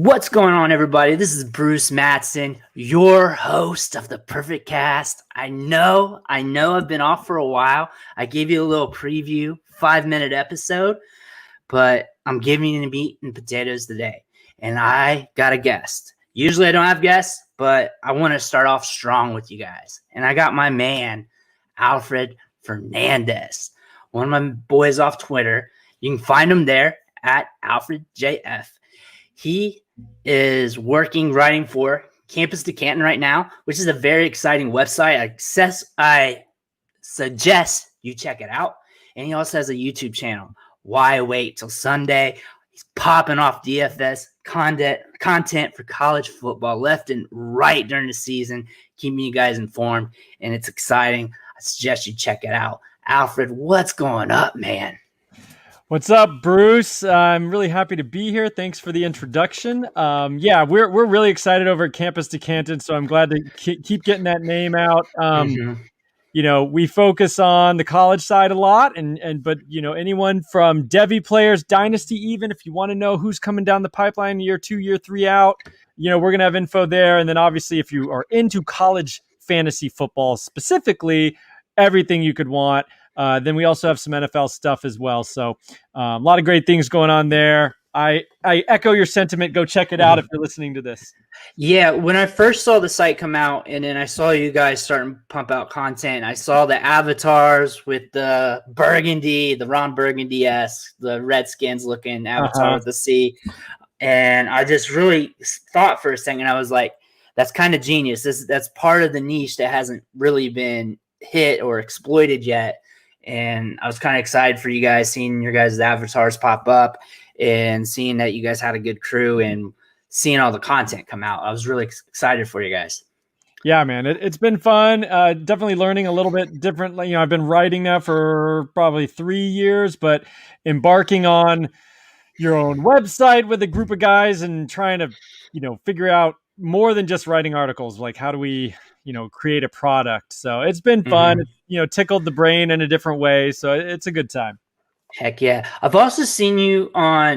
What's going on, everybody? This is Bruce Matson, your host of the PefectCast. I know I've been off for a while. I gave you a little preview, 5-minute episode, but I'm giving you the meat and potatoes today. And I got a guest. Usually I don't have guests, but I want to start off strong with you guys. And I got my man, Alfred Fernandez, one of my boys off Twitter. You can find him there at AlfredJF. He is writing for Campus to Canton right now, which is a very exciting website. I suggest you check it out. And he also has a YouTube channel. Why wait till Sunday? He's popping off DFS content for college football left and right during the season, keeping you guys informed, and it's exciting. I suggest you check it out. Alfred, what's going up, man? What's up, Bruce? I'm really happy to be here. Thanks for the introduction. We're really excited over at Campus to Canton, so I'm glad to keep getting that name out. You know, we focus on the college side a lot, but anyone from Devy players, Dynasty, even if you want to know who's coming down the pipeline year 2, year 3 out, we're gonna have info there. And then obviously, if you are into college fantasy football specifically, everything you could want. Then we also have some NFL stuff as well. So a lot of great things going on there. I echo your sentiment. Go check it out if you're listening to this. Yeah, when I first saw the site come out and then I saw you guys starting to pump out content, I saw the avatars with the Burgundy, the Ron Burgundy-esque, the Redskins looking avatar with the C. And I just really thought for a second, I was like, that's kind of genius. That's part of the niche that hasn't really been hit or exploited yet. And I was kind of excited for you guys, seeing your guys' avatars pop up and seeing that you guys had a good crew and seeing all the content come out. I was really excited for you guys. Yeah, man, it's been fun. Definitely learning a little bit differently. I've been writing now for probably 3 years, but embarking on your own website with a group of guys and trying to, figure out more than just writing articles. Like, how do we, create a product? So it's been fun. It's, tickled the brain in a different way. So it's a good time. Heck yeah. I've also seen you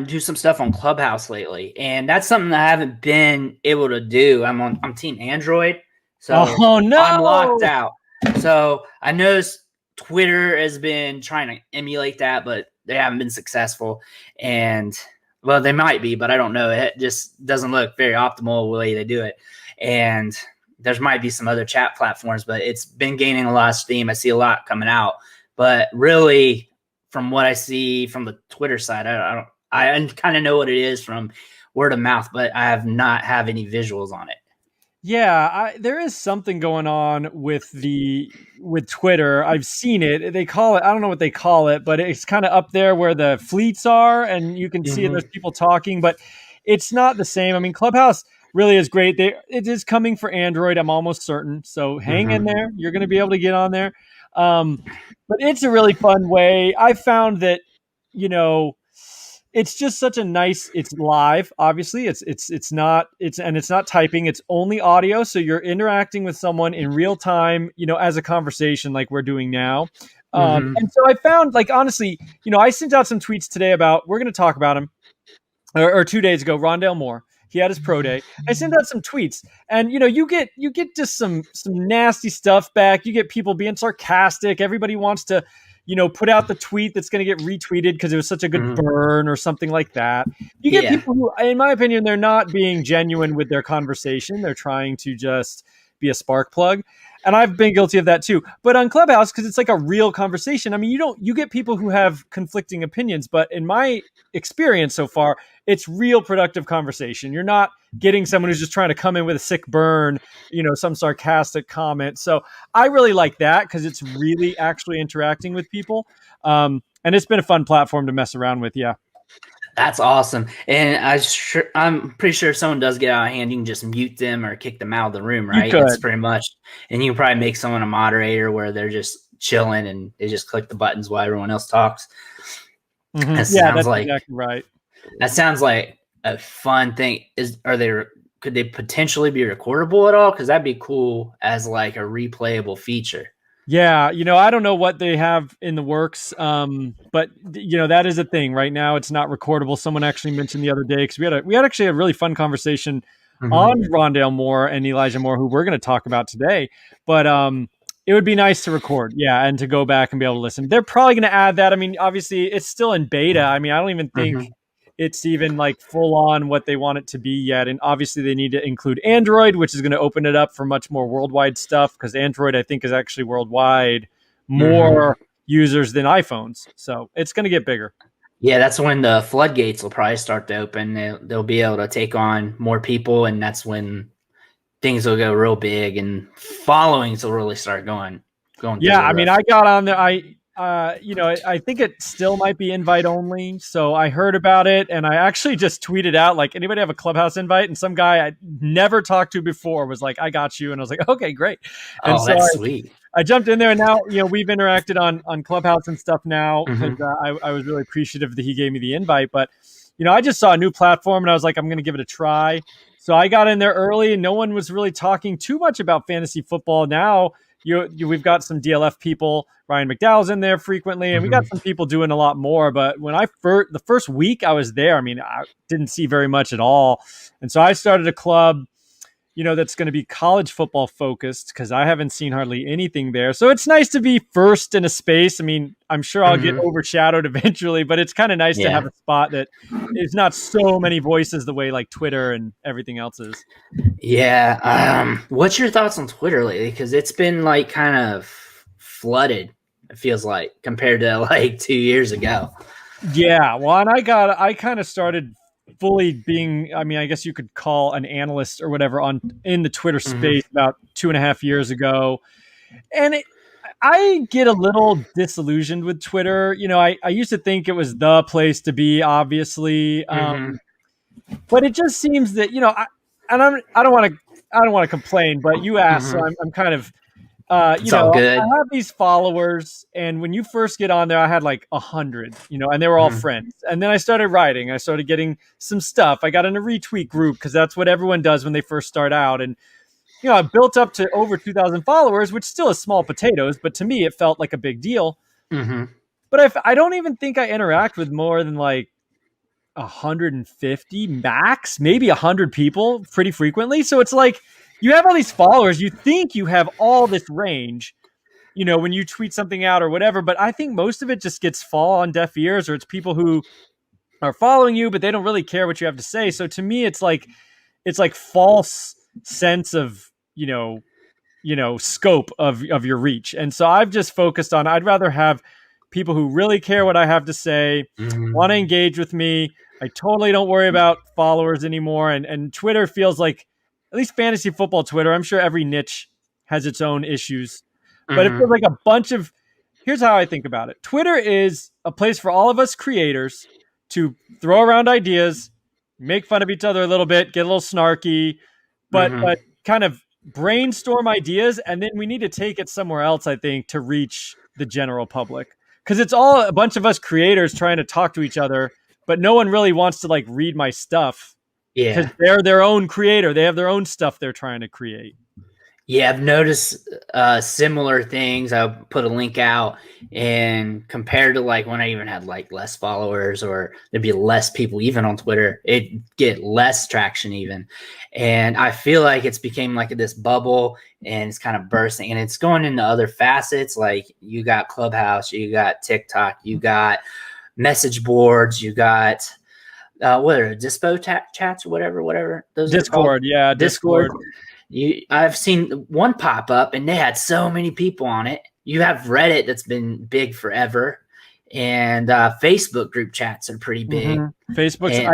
do some stuff on Clubhouse lately, and that's something that I haven't been able to do. I'm Team Android, so I'm locked out. So I noticed Twitter has been trying to emulate that, but they haven't been successful. And well, they might be, but I don't know. It just doesn't look very optimal the way they do it. And there might be some other chat platforms, but it's been gaining a lot of steam. I see a lot coming out, but really, from what I see from the Twitter side, I kind of know what it is from word of mouth, but I have not have any visuals on it. Yeah, there is something going on with Twitter. I've seen it. They call it, I don't know what they call it, but it's kind of up there where the fleets are, and you can see there's people talking, but it's not the same. I mean, Clubhouse really is great. It is coming for Android, I'm almost certain. So hang in there. You're going to be able to get on there. But it's a really fun way. I found that, it's just such a nice, it's live, obviously. It's not typing, it's only audio. So you're interacting with someone in real time, as a conversation like we're doing now. And so I found, like, honestly, I sent out some tweets today about, we're going to talk about him, or 2 days ago, Rondale Moore. He had his pro day. I sent out some tweets, and you get just some nasty stuff back. You get people being sarcastic. Everybody wants to, put out the tweet that's going to get retweeted because it was such a good burn or something like that. You get people who, in my opinion, they're not being genuine with their conversation. They're trying to just be a spark plug. And I've been guilty of that too. But on Clubhouse, because it's like a real conversation, I mean, you get people who have conflicting opinions, but in my experience so far, it's real productive conversation. You're not getting someone who's just trying to come in with a sick burn, some sarcastic comment. So I really like that because it's really actually interacting with people. And it's been a fun platform to mess around with. Yeah. That's awesome. And I'm pretty sure if someone does get out of hand, you can just mute them or kick them out of the room, right? That's pretty much. And you can probably make someone a moderator where they're just chilling and they just click the buttons while everyone else talks. That's exactly right. That sounds like a fun thing. Could they potentially be recordable at all? Because that'd be cool as like a replayable feature. Yeah, I don't know what they have in the works, but that is a thing right now. It's not recordable. Someone actually mentioned the other day because we had actually a really fun conversation Mm-hmm. on Rondale Moore and Elijah Moore, who we're going to talk about today. But it would be nice to record, yeah, and to go back and be able to listen. They're probably going to add that. I mean, obviously, it's still in beta. I mean, I don't even think Mm-hmm. it's even like full on what they want it to be yet. And obviously they need to include Android, which is going to open it up for much more worldwide stuff, because Android, I think, is actually worldwide Mm-hmm. more users than iPhones. So it's going to get bigger. Yeah, that's when the floodgates will probably start to open. They'll be able to take on more people, and that's when things will go real big and followings will really start going through Yeah, the I mean, roof. I got on there. I think it still might be invite only. So I heard about it, and I actually just tweeted out, like, anybody have a Clubhouse invite? And some guy I never talked to before was like, I got you. And I was like, okay, great. And Oh, so that's sweet. I jumped in there, and now we've interacted on Clubhouse and stuff now, because Mm-hmm. I was really appreciative that he gave me the invite. But I just saw a new platform, and I was like, I'm going to give it a try. So I got in there early, and no one was really talking too much about fantasy football. Now we've got some DLF people. Ryan McDowell's in there frequently, and we got Mm-hmm. some people doing a lot more. But when the first week I was there, I mean, I didn't see very much at all, and so I started a club, that's going to be college football focused, because I haven't seen hardly anything there. So it's nice to be first in a space. I mean, I'm sure I'll get Mm-hmm. overshadowed eventually, but it's kind of nice to have Yeah. a spot that is not so many voices the way like Twitter and everything else is. Yeah. What's your thoughts on Twitter lately? Because it's been like kind of flooded, it feels like, compared to like 2 years ago. Yeah. Well, and I kind of started fully being, I mean, I guess you could call an analyst or whatever in the Twitter Mm-hmm. space about 2.5 years ago. And I get a little disillusioned with Twitter. I used to think it was the place to be, obviously, Mm-hmm. but it just seems that I don't want to complain, but you asked, so Mm-hmm. I'm kind of It's all I good. have these followers, and when you first get on there, I had like 100, and they were all Mm-hmm. friends. And then I started writing. I started getting some stuff. I got in a retweet group, because that's what everyone does when they first start out. And I built up to over 2,000 followers, which still is small potatoes, but to me, it felt like a big deal. Mm-hmm. But I don't even think I interact with more than like 150 max, maybe 100 people pretty frequently. So it's like you have all these followers, you think you have all this range, when you tweet something out or whatever. But I think most of it just gets fall on deaf ears, or it's people who are following you, but they don't really care what you have to say. So to me, it's like false sense of, scope of your reach. And so I've just focused on, I'd rather have people who really care what I have to say, Mm-hmm. want to engage with me. I totally don't worry about followers anymore. And Twitter feels like, at least fantasy football Twitter, I'm sure every niche has its own issues, but it feels Mm-hmm. like a bunch of, here's how I think about it. Twitter is a place for all of us creators to throw around ideas, make fun of each other a little bit, get a little snarky, but Mm-hmm. kind of brainstorm ideas, and then we need to take it somewhere else, I think, to reach the general public, because it's all a bunch of us creators trying to talk to each other, but no one really wants to like read my stuff, because Yeah. they're their own creator, they have their own stuff they're trying to create. Yeah, I've noticed similar things. I'll put a link out, and compared to like when I even had like less followers, or there'd be less people even on Twitter, it get less traction even. And I feel like it's became like this bubble, and it's kind of bursting, and it's going into other facets. Like you got Clubhouse, you got TikTok, you got message boards, you got what are Dispo chats or whatever those are called. Discord, yeah, Discord. Discord. I've seen one pop up, and they had so many people on it. You have Reddit that's been big forever, and Facebook group chats are pretty big. Facebook's And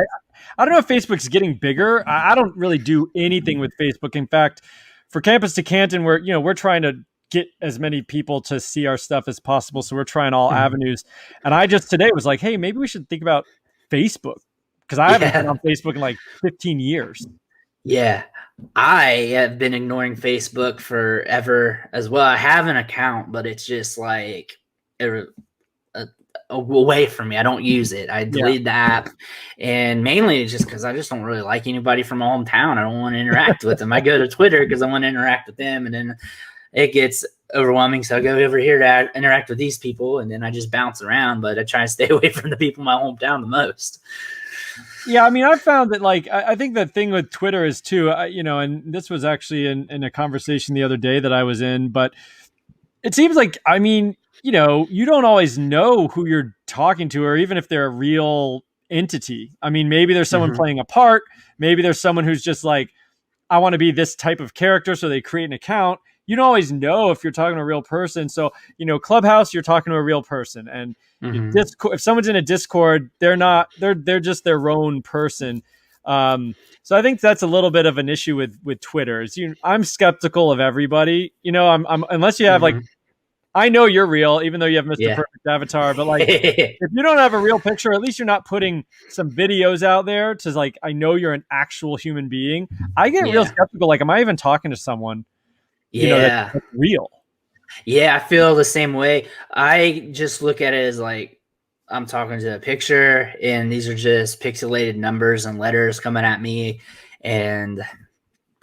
I don't know if Facebook's getting bigger. I don't really do anything with Facebook. In fact, for Campus to Canton, we're trying to get as many people to see our stuff as possible. So we're trying all avenues. And I just today was like, hey, maybe we should think about Facebook, because I haven't been yeah, on Facebook in like 15 years. yeah, I have been ignoring Facebook forever as well. I have an account, but it's just like a, away from me. I don't use it. I Yeah. deleted the app, and mainly it's just because I just don't really like anybody from my hometown. I don't want to interact with them. I go to Twitter because I want to interact with them, and then it gets overwhelming. So I go over here to interact with these people, and then I just bounce around. But I try to stay away from the people in my hometown the most. Yeah, I mean, I've found that, like, I think the thing with Twitter is too, and this was actually in a conversation the other day that I was in, but it seems like, I mean, you don't always know who you're talking to, or even if they're a real entity. I mean, maybe there's someone playing a part. Maybe there's someone who's just like, I want to be this type of character, so they create an account. You don't always know if you're talking to a real person. So, Clubhouse, you're talking to a real person, and Discord, if someone's in a Discord, they're just their own person. So I think that's a little bit of an issue with Twitter. I'm skeptical of everybody. I'm unless you have like, I know you're real, even though you have Mr. Perfect Avatar, but like, if you don't have a real picture, at least you're not putting some videos out there to like, I know you're an actual human being. I get real skeptical. Like, am I even talking to someone? That's real. Yeah, I feel the same way. I just look at it as like I'm talking to a picture, and these are just pixelated numbers and letters coming at me, and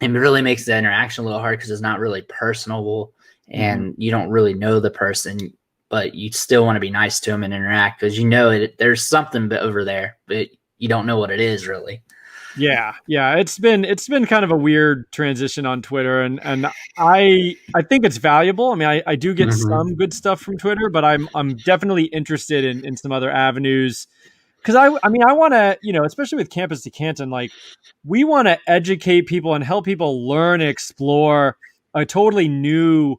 it really makes the interaction a little hard because it's not really personable, and you don't really know the person, but you still want to be nice to them and interact because there's something over there, but you don't know what it is really. Yeah. It's been kind of a weird transition on Twitter, and I think it's valuable. I mean, I do get some good stuff from Twitter, but I'm definitely interested in some other avenues because I want to, especially with Campus to Canton, like we want to educate people and help people learn and explore a totally new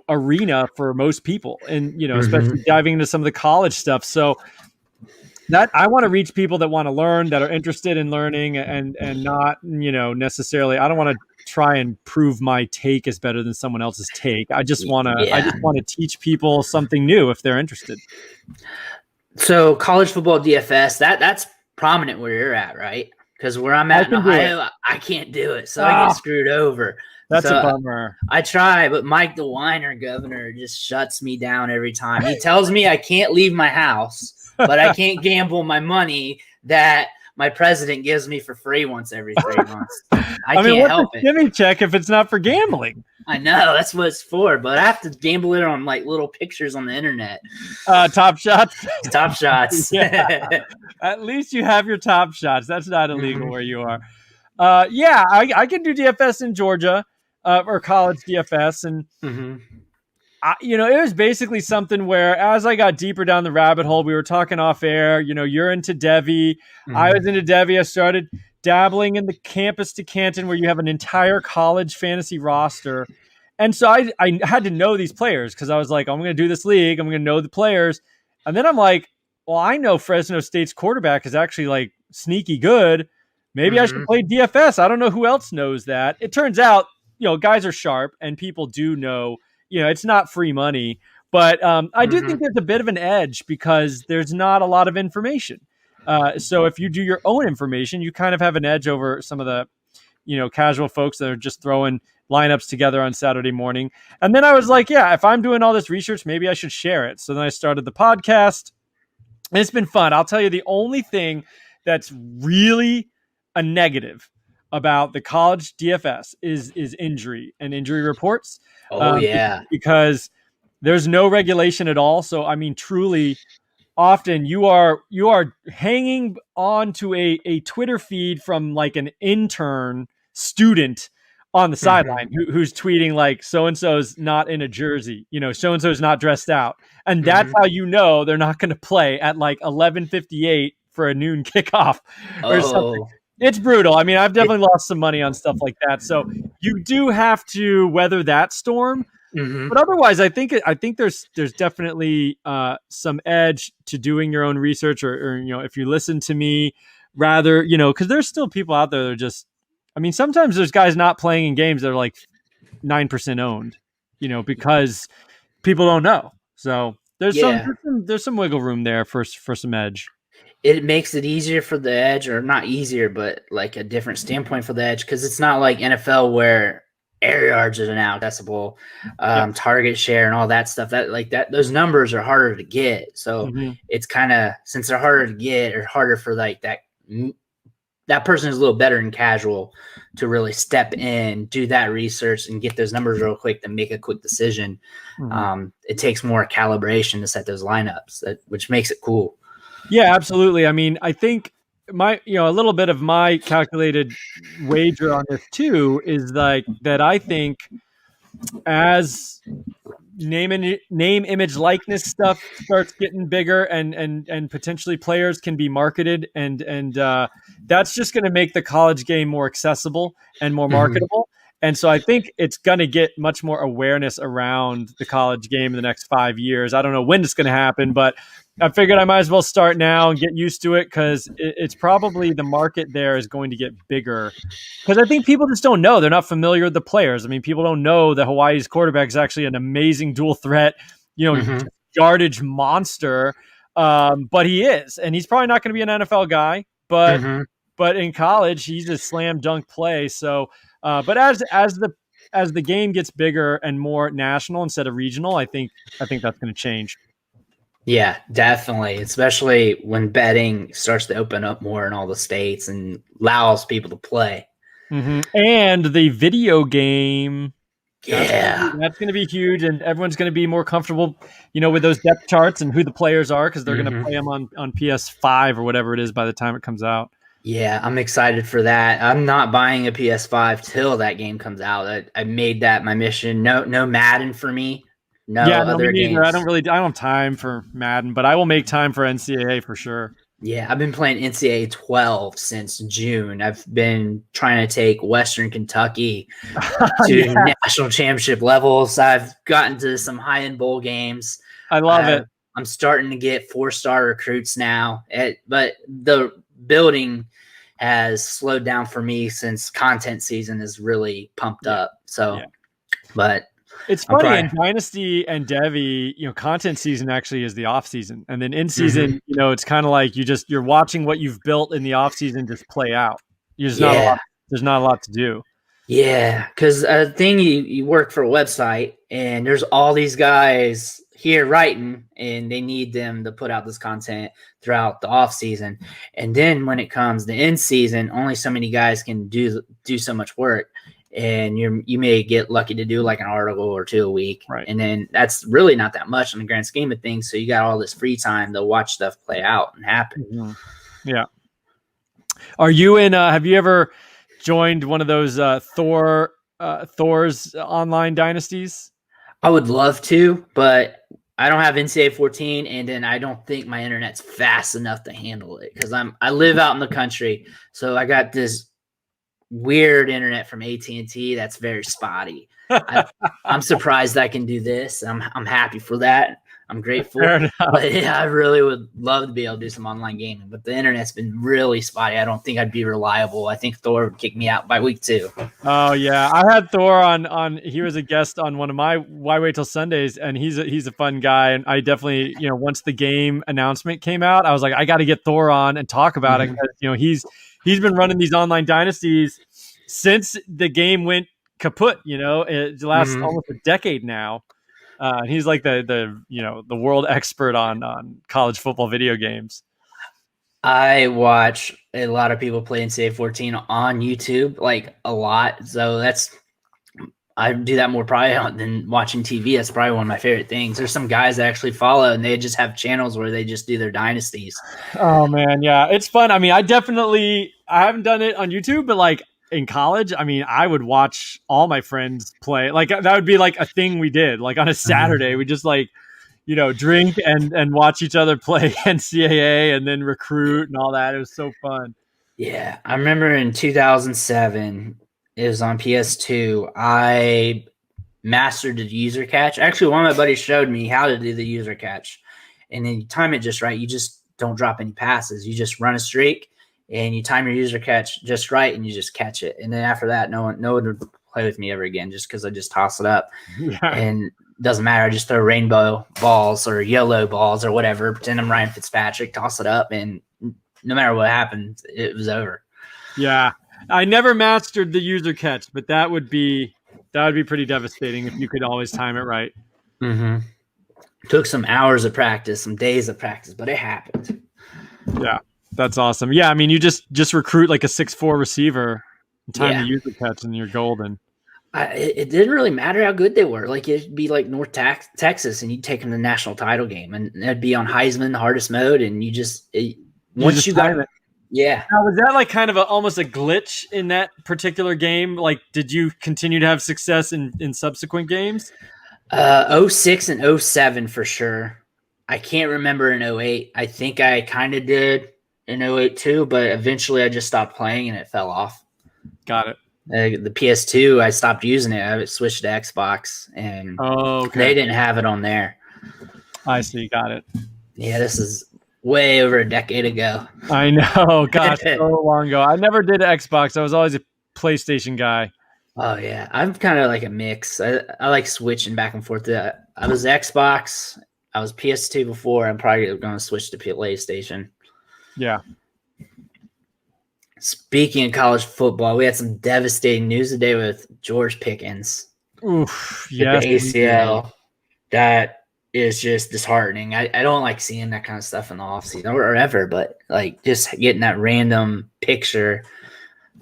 arena for most people, and especially diving into some of the college stuff. So that I want to reach people that want to learn, that are interested in learning, and not, necessarily, I don't want to try and prove my take is better than someone else's take. I just want to teach people something new if they're interested. So college football DFS, that's prominent where you're at, right? Because where I'm at in Ohio, I can't do it. So I get screwed over. That's a bummer. I try, but Mike DeWine, governor, just shuts me down every time. He tells me I can't leave my house, but I can't gamble my money that my president gives me for free once every 3 months. I can't help it. Give me check if it's not for gambling. I know that's what it's for, but I have to gamble it on like little pictures on the internet. Top shots. Top shots. At least you have your top shots. That's not illegal where you are. I can do DFS in Georgia, or college DFS, and it was basically something where as I got deeper down the rabbit hole, we were talking off air, you're into Devi. I was into Devi. I started dabbling in the Campus to Canton, where you have an entire college fantasy roster. And so I had to know these players because I was like, I'm going to do this league. I'm going to know the players. And then I'm like, well, I know Fresno State's quarterback is actually like sneaky good. Maybe I should play DFS. I don't know who else knows that. It turns out, guys are sharp and people do know, it's not free money, but I do think there's a bit of an edge because there's not a lot of information. So if you do your own information, you kind of have an edge over some of the, casual folks that are just throwing lineups together on Saturday morning. And then I was like, if I'm doing all this research, maybe I should share it. So then I started the podcast, and it's been fun. I'll tell you, the only thing that's really a negative about the college DFS is injury and injury reports. Because there's no regulation at all. So, I mean, truly, often you are hanging on to a Twitter feed from like an intern student on the sideline who's tweeting like, so-and-so's not in a jersey, so-and-so's not dressed out. And that's how they're not going to play at like 11:58 for a noon kickoff or something. It's brutal. I mean, I've definitely lost some money on stuff like that. So you do have to weather that storm. But otherwise, I think there's definitely some edge to doing your own research, or if you listen to me, rather, because there's still people out there that are just, I mean, sometimes there's guys not playing in games that are like 9% owned, because people don't know. So there's some wiggle room there for some edge. It makes it easier for the edge, or not easier, but like a different standpoint for the edge, because it's not like NFL where air yards are now accessible, target share and all that stuff. Those numbers are harder to get. So it's kind of, since they're harder to get, or harder for like that that person is a little better in casual to really step in, do that research, and get those numbers real quick to make a quick decision. It takes more calibration to set those lineups, which makes it cool. Yeah, absolutely. I mean, I think a little bit of my calculated wager on this too is like that. I think as name, image, likeness stuff starts getting bigger, and potentially players can be marketed, and that's just going to make the college game more accessible and more marketable. And so I think it's going to get much more awareness around the college game in the next 5 years. I don't know when it's going to happen, but I figured I might as well start now and get used to it, because it's probably the market there is going to get bigger. Because I think people just don't know. They're not familiar with the players. I mean, people don't know that Hawaii's quarterback is actually an amazing dual threat, yardage monster. But he is. And he's probably not going to be an NFL guy. But in college, he's a slam dunk play. So, but as the game gets bigger and more national instead of regional, I think that's going to change. Yeah, definitely. Especially when betting starts to open up more in all the states and allows people to play. And the video game, that's going to be huge, and everyone's going to be more comfortable, with those depth charts and who the players are, because they're going to play them on PS5 or whatever it is by the time it comes out. Yeah, I'm excited for that. I'm not buying a PS5 till that game comes out. I made that my mission. No Madden for me. Other games. I don't have time for Madden, but I will make time for NCAA for sure. Yeah, I've been playing NCAA 12 since June. I've been trying to take Western Kentucky to national championship levels. I've gotten to some high-end bowl games. I love it. I'm starting to get 4-star recruits now, but the building has slowed down for me since content season is really pumped up. So, but it's funny in Dynasty and Devi, content season actually is the off season, and then in season, it's kind of like you're watching what you've built in the off season just play out. There's not a lot to do. Yeah, because a thing you work for a website, and there's all these guys here writing, and they need them to put out this content throughout the off season, and then when it comes to in season, only so many guys can do so much work. And you may get lucky to do like an article or two a week. Right. And then that's really not that much in the grand scheme of things. So you got all this free time to watch stuff play out and happen. Yeah. Are you in, have you ever joined one of those Thor's online dynasties? I would love to, but I don't have NCAA 14. And then I don't think my internet's fast enough to handle it, because I live out in the country. So I got this weird internet from AT&T that's very spotty. I'm surprised I can do this. I'm happy for that. I'm grateful. But yeah, I really would love to be able to do some online gaming, but the internet's been really spotty. I don't think I'd be reliable. I think Thor would kick me out by week 2. Oh yeah, I had Thor on. He was a guest on one of my Why Wait Till Sundays, and he's a fun guy. And I definitely, once the game announcement came out, I was like, I got to get Thor on and talk about it, because he's been running these online dynasties since the game went kaput. It lasts almost a decade now. He's like the world expert on college football video games. I watch a lot of people play NCAA 14 on YouTube, like a lot. So I do that more probably than watching TV. That's probably one of my favorite things. There's some guys I actually follow, and they just have channels where they just do their dynasties. Oh man, yeah, it's fun. I mean, I haven't done it on YouTube, but like in college, I mean, I would watch all my friends play. Like that would be like a thing we did. Like on a Saturday, we just like, drink and watch each other play NCAA and then recruit and all that. It was so fun. Yeah, I remember in 2007. It was on PS2. I mastered the user catch. Actually, one of my buddies showed me how to do the user catch. And then you time it just right. You just don't drop any passes. You just run a streak, and you time your user catch just right, and you just catch it. And then after that, no one would play with me ever again, just because I just toss it up. Yeah. And it doesn't matter. I just throw rainbow balls or yellow balls or whatever. Pretend I'm Ryan Fitzpatrick, toss it up, and no matter what happens, it was over. Yeah. I never mastered the user catch, but that would be pretty devastating if you could always time it right. Took some hours of practice, some days of practice, but it happened. Yeah. That's awesome. Yeah, I mean, you just recruit like a 6'4" receiver, time to use the catch, and you're golden. It didn't really matter how good they were. Like it'd be like North Texas, and you'd take them to the national title game, and it'd be on Heisman, the hardest mode, and once you got it. Yeah. Now, was that like kind of almost a glitch in that particular game? Like, did you continue to have success in subsequent games? 06 and 07 for sure. I can't remember in 08. I think I kind of did in 08 too, but eventually I just stopped playing and it fell off. Got it. The PS2, I stopped using it. I switched to Xbox, and they didn't have it on there. I see. Got it. Yeah, this is way over a decade ago. I know. Gosh, so long ago. I never did Xbox. I was always a PlayStation guy. Oh, yeah. I'm kind of like a mix. I like switching back and forth. I was Xbox. I was PS2 before. I'm probably going to switch to PlayStation. Yeah. Speaking of college football, we had some devastating news today with George Pickens. Oof, yeah. The ACL. That is just disheartening. I don't like seeing that kind of stuff in the offseason or ever, but like just getting that random picture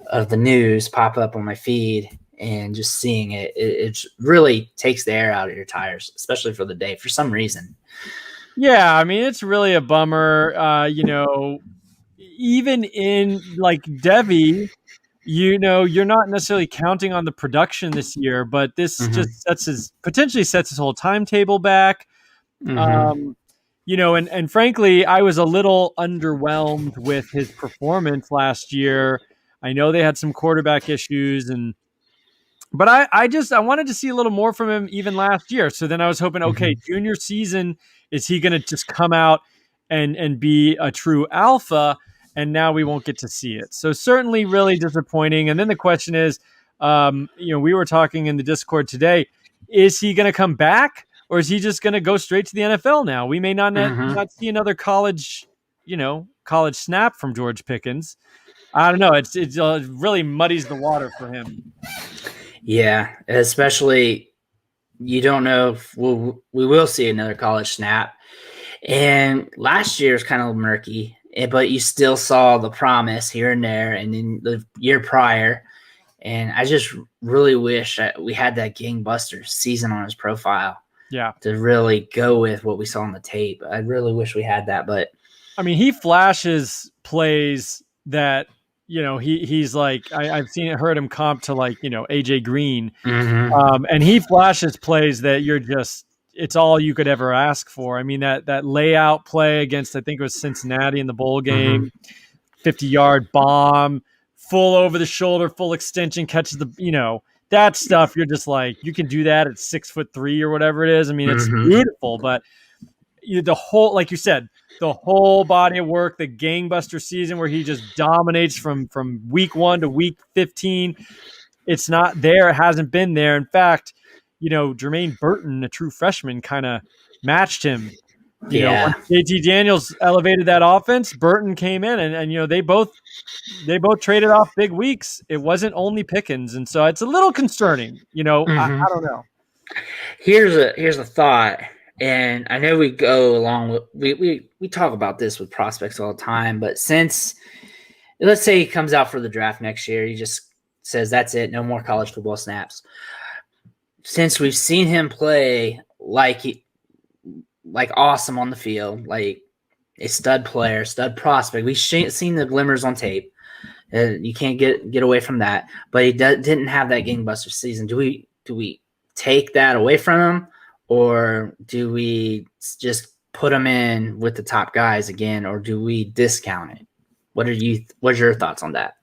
of the news pop up on my feed and just seeing it really takes the air out of your tires, especially for the day for some reason. Yeah, I mean, it's really a bummer. Even in like Devi, you're not necessarily counting on the production this year, but this just potentially sets his whole timetable back. And frankly, I was a little underwhelmed with his performance last year. I know they had some quarterback issues, but I wanted to see a little more from him even last year. So then I was hoping, okay, junior season, is he going to just come out and be a true alpha? And now we won't get to see it. So certainly really disappointing. And then the question is, we were talking in the Discord today, is he going to come back or is he just going to go straight to the NFL now? We may not see another college snap from George Pickens. I don't know. It really muddies the water for him. Yeah, especially you don't know if we will see another college snap. And last year was kind of murky. But you still saw the promise here and there, and then the year prior. And I just really wish we had that gangbuster season on his profile. Yeah. To really go with what we saw on the tape. I really wish we had that. But I mean, he flashes plays that, he's like, I've heard him comp to like, AJ Green. And he flashes plays that you're just, it's all you could ever ask for. I mean, that layout play against, I think it was Cincinnati in the bowl game, 50-yard bomb, full over the shoulder, full extension, catches that stuff. You're just like, you can do that at 6'3" or whatever it is. I mean, it's beautiful, but the whole, like you said, the whole body of work, the gangbuster season where he just dominates from week 1 to week 15. It's not there. It hasn't been there. In fact, Jermaine Burton, a true freshman, kind of matched him. When JT Daniels elevated that offense, Burton came in, and they both traded off big weeks. It wasn't only Pickens, and so it's a little concerning. I don't know. Here's a thought, and I know we go along with we talk about this with prospects all the time, but since let's say he comes out for the draft next year, he just says that's it, no more college football snaps. Since we've seen him play like awesome on the field, like a stud player, stud prospect, we've seen the glimmers on tape. You can't get away from that. But he didn't have that gangbuster season. Do we take that away from him, or do we just put him in with the top guys again, or do we discount it? What's your thoughts on that?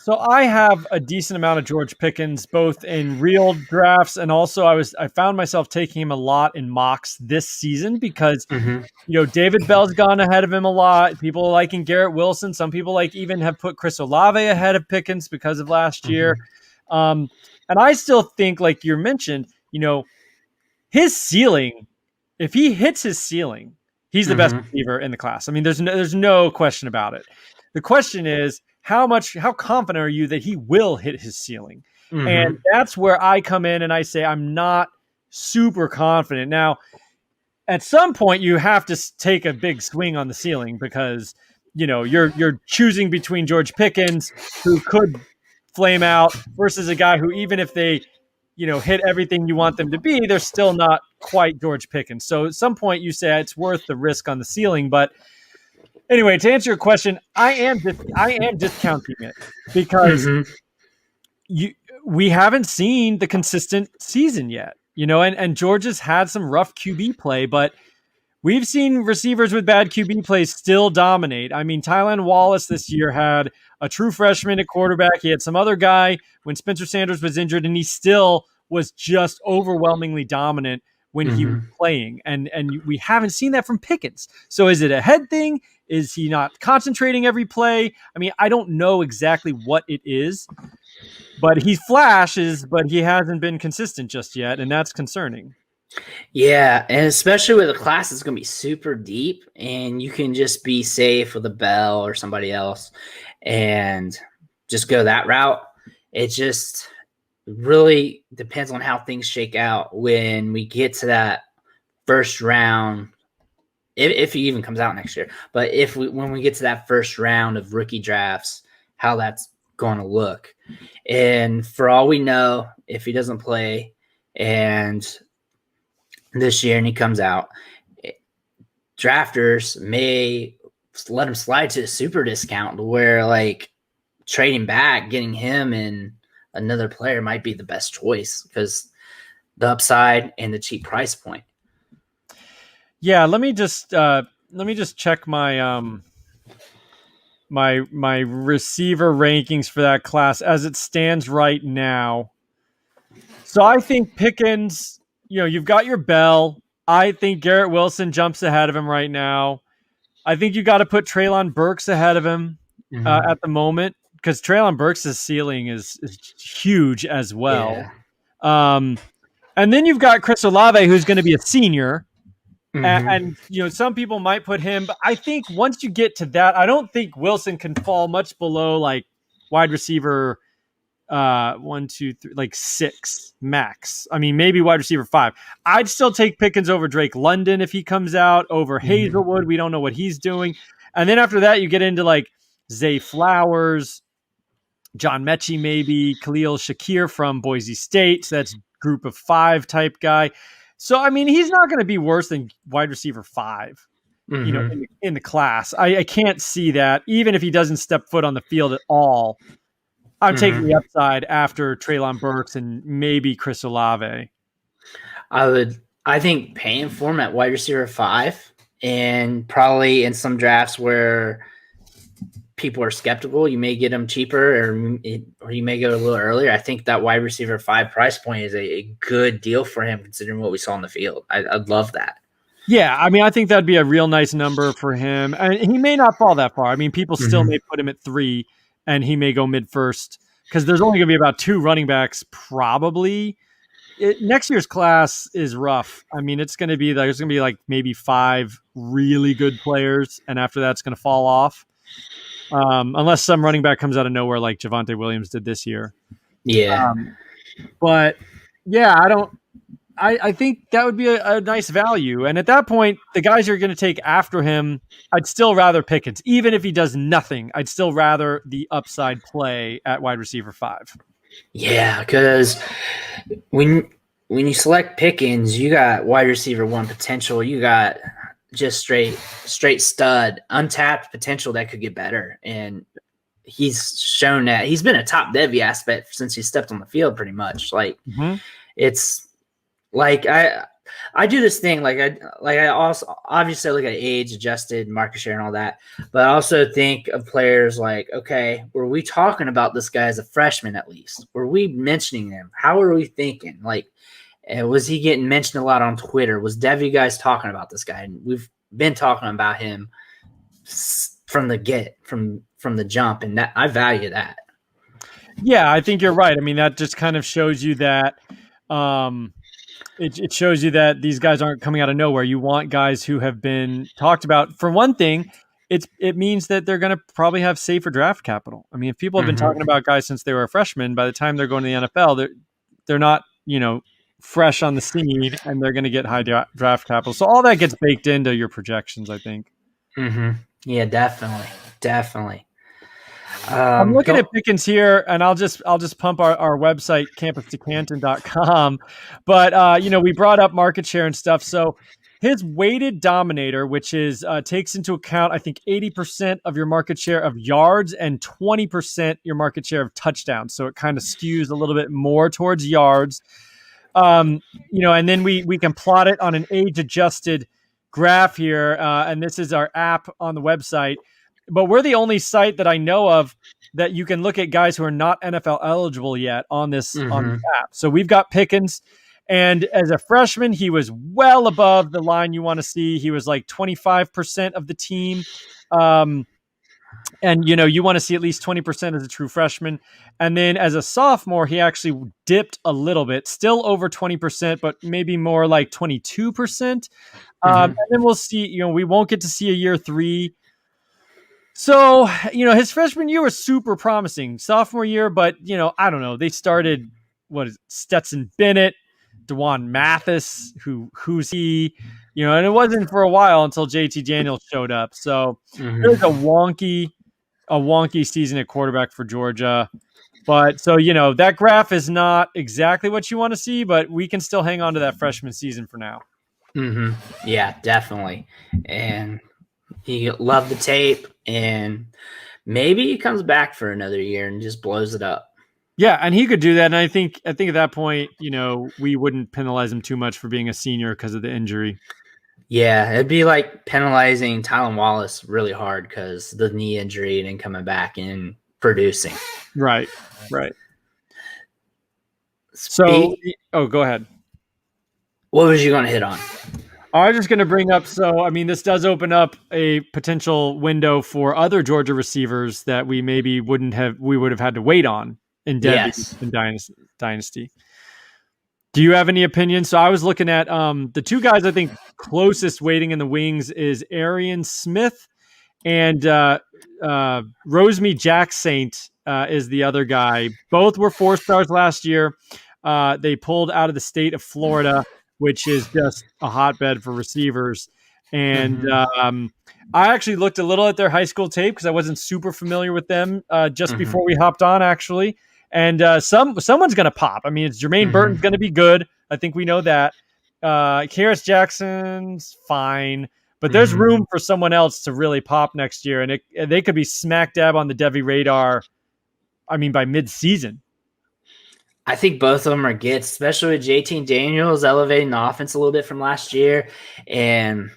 So I have a decent amount of George Pickens, both in real drafts and also I found myself taking him a lot in mocks this season because, David Bell's gone ahead of him a lot. People liking Garrett Wilson. Some people even have put Chris Olave ahead of Pickens because of last year. And I still think, like you mentioned, his ceiling, if he hits his ceiling, he's the best receiver in the class. I mean, there's no question about it. The question is, how confident are you that he will hit his ceiling? And that's where I come in and I say, I'm not super confident. Now, at some point you have to take a big swing on the ceiling because, you're choosing between George Pickens, who could flame out, versus a guy who, even if they, hit everything you want them to be, they're still not quite George Pickens. So at some point you say it's worth the risk on the ceiling. But anyway, to answer your question, I am discounting it because we haven't seen the consistent season yet, and Georgia's had some rough QB play, but we've seen receivers with bad QB play still dominate. I mean, Tylan Wallace this year had a true freshman at quarterback. He had some other guy when Spencer Sanders was injured, and he still was just overwhelmingly dominant when he was playing. And we haven't seen that from Pickens. So is it a head thing? Is he not concentrating every play? I mean, I don't know exactly what it is, but he flashes, but he hasn't been consistent just yet, and that's concerning. Yeah, and especially with a class that's going to be super deep, and you can just be safe with a Bell or somebody else and just go that route. It just really depends on how things shake out when we get to that first round, if he even comes out next year. But when we get to that first round of rookie drafts, how that's going to look. And for all we know, if he doesn't play and this year and he comes out, drafters may let him slide to a super discount where like trading back, getting him and another player might be the best choice because the upside and the cheap price point. Yeah, let me just check my my receiver rankings for that class as it stands right now. So I think Pickens, you've got your Bell. I think Garrett Wilson jumps ahead of him right now. I think you got to put Treylon Burks ahead of him at the moment because Treylon Burks' ceiling is huge as well. Yeah. And then you've got Chris Olave, who's going to be a senior. And some people might put him, but I think once you get to that, I don't think Wilson can fall much below like wide receiver 1, 2, 3, like 6 max. I mean, maybe wide receiver 5. I'd still take Pickens over Drake London if he comes out, over Hazelwood. We don't know what he's doing. And then after that, you get into like Zay Flowers, John Mechie, maybe Khalil Shakir from Boise State. So that's group of 5 type guy. So, I mean, he's not going to be worse than wide receiver 5, in the class. I can't see that. Even if he doesn't step foot on the field at all, I'm taking the upside after Treylon Burks and maybe Chris Olave. I think paying for him at wide receiver 5 and probably in some drafts where people are skeptical, you may get him cheaper or you may go a little earlier. I think that wide receiver 5 price point is a good deal for him considering what we saw on the field. I'd love that. Yeah, I mean, I think that'd be a real nice number for him. And he may not fall that far. I mean, people still may put him at 3 and he may go mid-first because there's only going to be about 2 running backs probably. Next year's class is rough. I mean, there's going to be like maybe 5 really good players, and after that, it's going to fall off. Unless some running back comes out of nowhere like Javonte Williams did this year. Yeah. But yeah, I think that would be a nice value. And at that point, the guys you're going to take after him, I'd still rather Pickens. Even if he does nothing, I'd still rather the upside play at wide receiver 5. Yeah, because when you select Pickens, you got wide receiver 1 potential. You got just straight stud, untapped potential that could get better. And he's shown that he's been a top Devy aspect since he stepped on the field pretty much. Like it's like I do this thing I also obviously look at age adjusted market share and all that, but I also think of players like, okay, were we talking about this guy as a freshman at least? Were we mentioning him? How are we thinking? Like, was he getting mentioned a lot on Twitter? Was Devy guys talking about this guy? And we've been talking about him from the jump, and that I value that. Yeah, I think you're right. I mean, that just kind of shows you that it shows you that these guys aren't coming out of nowhere. You want guys who have been talked about. For one thing, it means that they're going to probably have safer draft capital. I mean, if people have been talking about guys since they were a freshman, by the time they're going to the NFL, they're not, fresh on the scene, and they're going to get high draft capital. So all that gets baked into your projections, I think. Yeah, definitely. Definitely. I'm looking at Pickens here, and I'll just pump our website, campus2canton.com. But we brought up market share and stuff. So his weighted dominator, which is takes into account, I think, 80% of your market share of yards and 20% your market share of touchdowns. So it kind of skews a little bit more towards yards. And then we can plot it on an age-adjusted graph here, and this is our app on the website. But we're the only site that I know of that you can look at guys who are not NFL eligible yet on this on the app. So we've got Pickens, and as a freshman, he was well above the line you want to see. He was like 25% of the team. And, you want to see at least 20% as a true freshman. And then as a sophomore, he actually dipped a little bit, still over 20%, but maybe more like 22%. And then we'll see, we won't get to see a year 3. So, his freshman year was super promising. Sophomore year, but, I don't know. They started, Stetson Bennett, DeJuan Mathis, who's he? And it wasn't for a while until JT Daniels showed up. So it was a wonky season at quarterback for Georgia. But so, that graph is not exactly what you want to see, but we can still hang on to that freshman season for now. Yeah, definitely. And he loved the tape, and maybe he comes back for another year and just blows it up. Yeah, and he could do that. And I think at that point, we wouldn't penalize him too much for being a senior because of the injury. Yeah, it'd be like penalizing Tylan Wallace really hard because the knee injury and then coming back and producing. Right. So, go ahead. What was you going to hit on? I was just going to bring up, this does open up a potential window for other Georgia receivers that we maybe would have had to wait on in Dynasty. Do you have any opinions? So I was looking at the two guys I think closest waiting in the wings is Aryan Smith and Rosemy Jacksaint is the other guy. Both were 4 stars last year. They pulled out of the state of Florida, which is just a hotbed for receivers. And I actually looked a little at their high school tape because I wasn't super familiar with them just before we hopped on, actually. And someone's going to pop. It's Jermaine Burton's going to be good. I think we know that. Karis Jackson's fine. But there's room for someone else to really pop next year. And they could be smack dab on the Devy radar, by mid-season. I think both of them are good, especially with JT Daniels elevating the offense a little bit from last year. And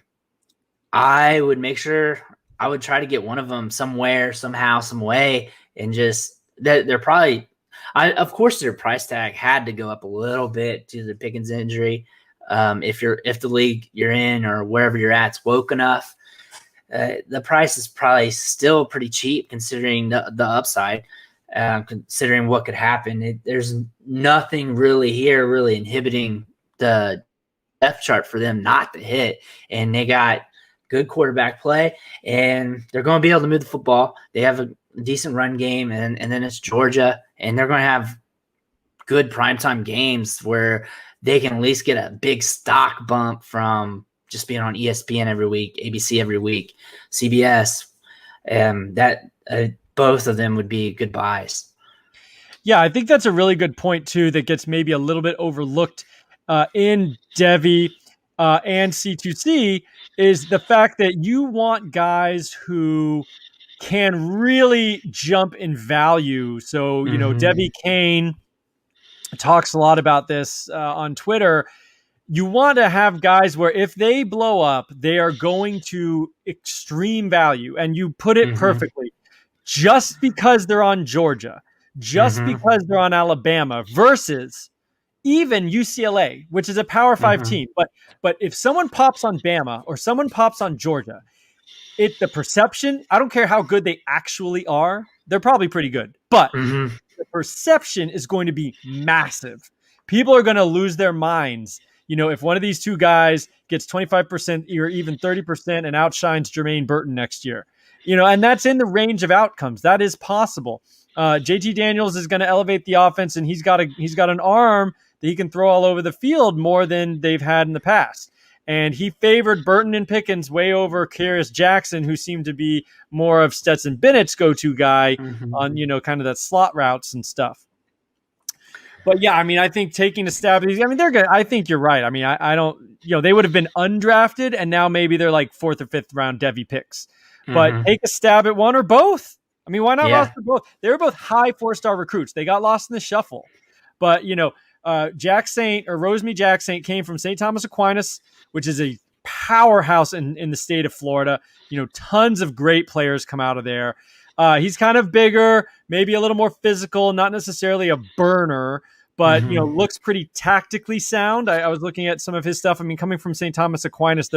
I would make sure I would try to get one of them somewhere, somehow, some way. And just they're probably of course their price tag had to go up a little bit due to the Pickens injury. If the league you're in or wherever you're at's woke enough, the price is probably still pretty cheap considering the upside. Considering what could happen, there's nothing really inhibiting the depth chart for them not to hit. And they got good quarterback play, and they're going to be able to move the football. They have a decent run game, and then it's Georgia, and they're going to have good primetime games where they can at least get a big stock bump from just being on ESPN every week, ABC every week, CBS, both of them would be good buys. Yeah, I think that's a really good point, too, that gets maybe a little bit overlooked in Devy and C2C is the fact that you want guys who can really jump in value. So, Devy Kane talks a lot about this on Twitter. You want to have guys where if they blow up, they are going to extreme value. And you put it perfectly. Just because they're on Georgia, just because they're on Alabama versus even UCLA, which is a Power 5 team. But if someone pops on Bama or someone pops on Georgia, the perception, I don't care how good they actually are, they're probably pretty good. But the perception is going to be massive. People are going to lose their minds. If one of these two guys gets 25% or even 30% and outshines Jermaine Burton next year. And that's in the range of outcomes. That is possible. JT Daniels is going to elevate the offense, and he's got an arm that he can throw all over the field more than they've had in the past. and he favored Burton and Pickens way over Karius Jackson, who seemed to be more of Stetson Bennett's go-to guy on, kind of that slot routes and stuff. But yeah, I mean, I think taking a stab at these, I mean, they're good. I think you're right. I mean, I don't, they would have been undrafted, and now maybe they're like 4th or 5th round Devy picks. But take a stab at one or both. I mean, why not roster both? They were both high 4-star recruits. They got lost in the shuffle. But, Rosemy Jack Saint came from St. Thomas Aquinas, which is a powerhouse in the state of Florida. Tons of great players come out of there. He's kind of bigger, maybe a little more physical, not necessarily a burner, but looks pretty tactically sound. I was looking at some of his stuff. I mean, coming from St. Thomas Aquinas,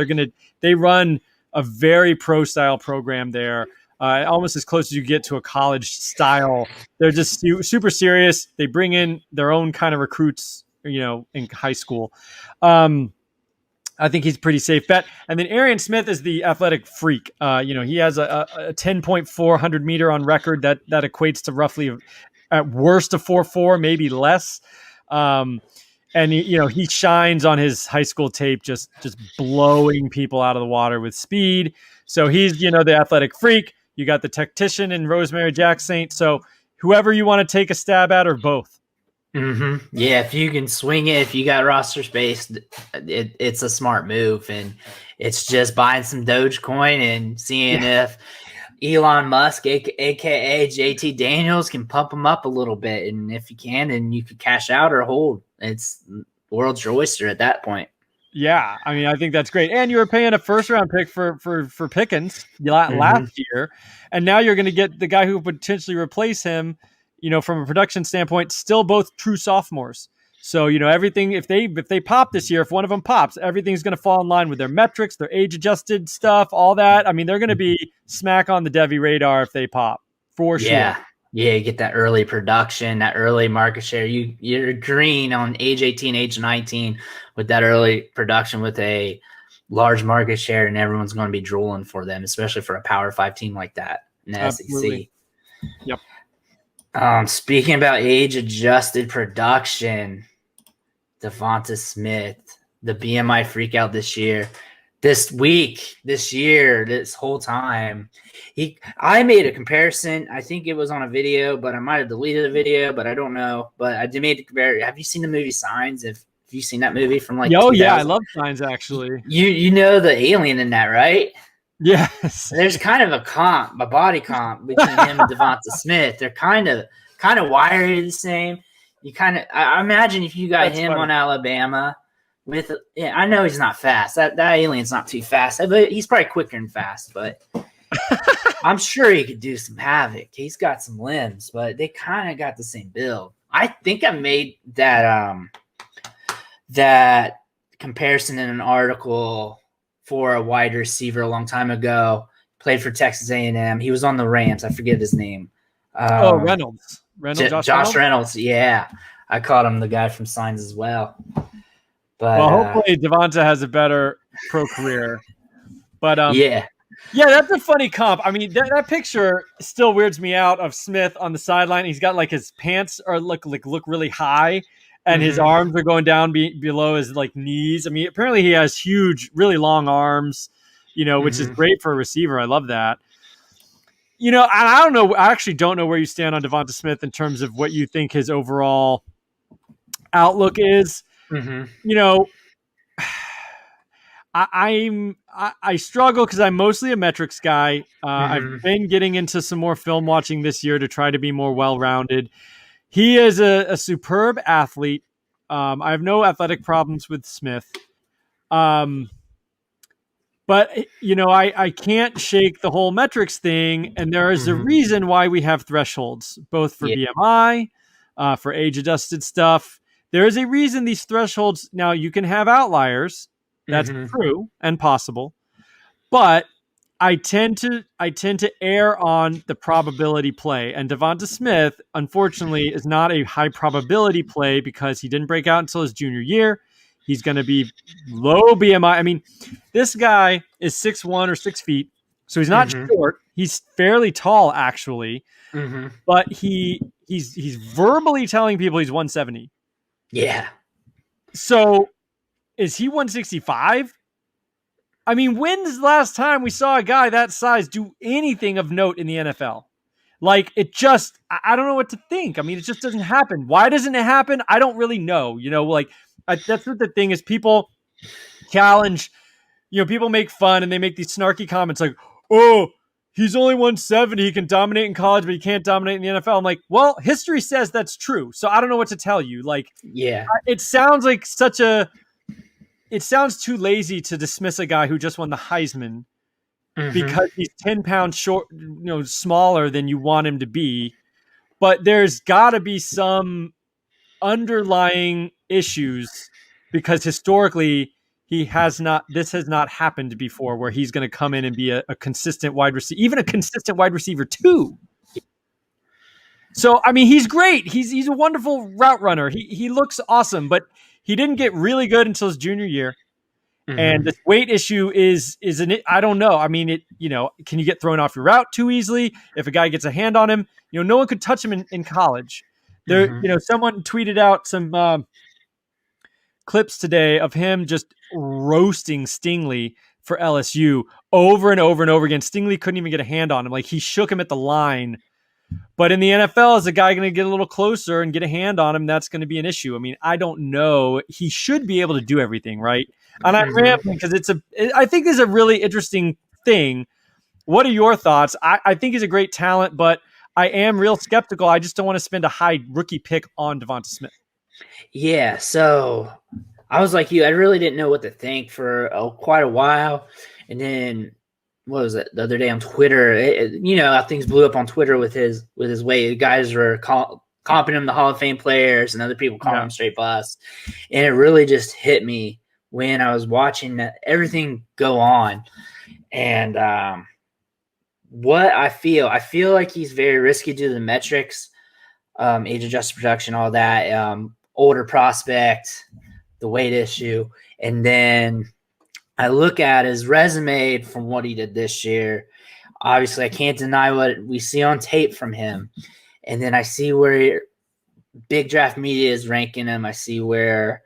they run a very pro style program there, almost as close as you get to a college style. They're just super serious. They bring in their own kind of recruits, in high school. I think he's a pretty safe bet. And then Aryan Smith is the athletic freak. He has a 10.400 meter on record that equates to roughly at worst a 4.4, maybe less. And he shines on his high school tape, just blowing people out of the water with speed. So he's, the athletic freak. You got the tactician and Rosemary Jack Saint. So whoever you want to take a stab at, or both. Yeah, if you can swing it, if you got roster space, it's a smart move, and it's just buying some Dogecoin and seeing if Elon Musk, aka JT Daniels, can pump them up a little bit, and if you can, then you could cash out or hold. It's world's your oyster at that point. Yeah, I mean, I think that's great. And you were paying a 1st-round pick for Pickens last year, and now you're going to get the guy who would potentially replace him. From a production standpoint, still both true sophomores. So, everything, if they pop this year, if one of them pops, everything's going to fall in line with their metrics, their age-adjusted stuff, all that. I mean, they're going to be smack on the Devy radar if they pop, for sure. Yeah, you get that early production, that early market share. You're green on age 18, age 19 with that early production with a large market share, and everyone's going to be drooling for them, especially for a Power 5 team like that in the SEC. Yep. Speaking about age-adjusted production, Devonta Smith, the BMI freakout this year, this whole time. I made a comparison. I think it was on a video, but I might have deleted the video, but I don't know. But I made the comparison. Have you seen the movie Signs? Have you seen that movie from like? Oh yeah, I love Signs actually. You know the alien in that, right? Yes. There's kind of a body comp between him and Devonta Smith. They're kind of wired the same. I imagine if you got him on Alabama with, I know he's not fast. That alien's not too fast, but he's probably quicker than fast, but I'm sure he could do some havoc. He's got some limbs, but they kind of got the same build. I think I made that comparison in an article for a wide receiver a long time ago. Played for Texas A&M. He was on the Rams. I forget his name. Reynolds. Josh Reynolds. Yeah, I caught him the guy from Signs as well. But hopefully Devonta has a better pro career. But yeah, that's a funny comp. I mean, that picture still weirds me out of Smith on the sideline. He's got like his pants are look really high, and his arms are going down below his like knees. I mean, apparently he has huge, really long arms, which is great for a receiver. I love that. I don't know. I actually don't know where you stand on Devonta Smith in terms of what you think his overall outlook is. I struggle because I'm mostly a metrics guy. I've been getting into some more film watching this year to try to be more well-rounded. He is a superb athlete. I have no athletic problems with Smith. But, I can't shake the whole metrics thing. And there is a reason why we have thresholds, both for BMI, for age-adjusted stuff. There is a reason these thresholds, now you can have outliers. That's true and possible. But I tend to err on the probability play. And Devonta Smith, unfortunately, is not a high probability play because he didn't break out until his junior year. He's going to be low BMI. I mean, this guy is 6'1" or 6 feet. So he's not short. He's fairly tall, actually. But he's verbally telling people he's 170. Yeah. So is he 165? I mean, when's the last time we saw a guy that size do anything of note in the NFL? Like, it just, I don't know what to think. I mean, it just doesn't happen. Why doesn't it happen? I don't really know. That's what the thing is. People challenge, people make fun and they make these snarky comments like, oh, he's only 170. He can dominate in college, but he can't dominate in the NFL. I'm like, well, history says that's true. So I don't know what to tell you. Like, Yeah. it sounds like it sounds too lazy to dismiss a guy who just won the Heisman because he's 10 pounds short, smaller than you want him to be. But there's got to be some underlying issues because historically this has not happened before where he's going to come in and be a consistent wide receiver, even a consistent wide receiver too. So, I mean, he's great. He's a wonderful route runner. He looks awesome, but he didn't get really good until his junior year. And this weight issue is I don't know. I mean, can you get thrown off your route too easily? If a guy gets a hand on him, no one could touch him in college. Someone tweeted out some clips today of him just roasting Stingley for LSU over and over and over again. Stingley couldn't even get a hand on him. Like, he shook him at the line. But in the NFL, is a guy going to get a little closer and get a hand on him? That's going to be an issue. I mean, I don't know. He should be able to do everything, right? And I'm rambling because I think this is a really interesting thing. What are your thoughts? I think he's a great talent, but I am real skeptical. I just don't want to spend a high rookie pick on Devonta Smith. Yeah, so I was like you. I really didn't know what to think for quite a while. And then, what was it, the other day on Twitter? Things blew up on Twitter with his weight. The guys were comping him the Hall of Fame players, and other people calling him straight bust. And it really just hit me when I was watching everything go on. And what I feel like he's very risky due to the metrics, age-adjusted production, all that, older prospect, the weight issue. And then I look at his resume from what he did this year. Obviously, I can't deny what we see on tape from him. And then I see where Big Draft Media is ranking him. I see where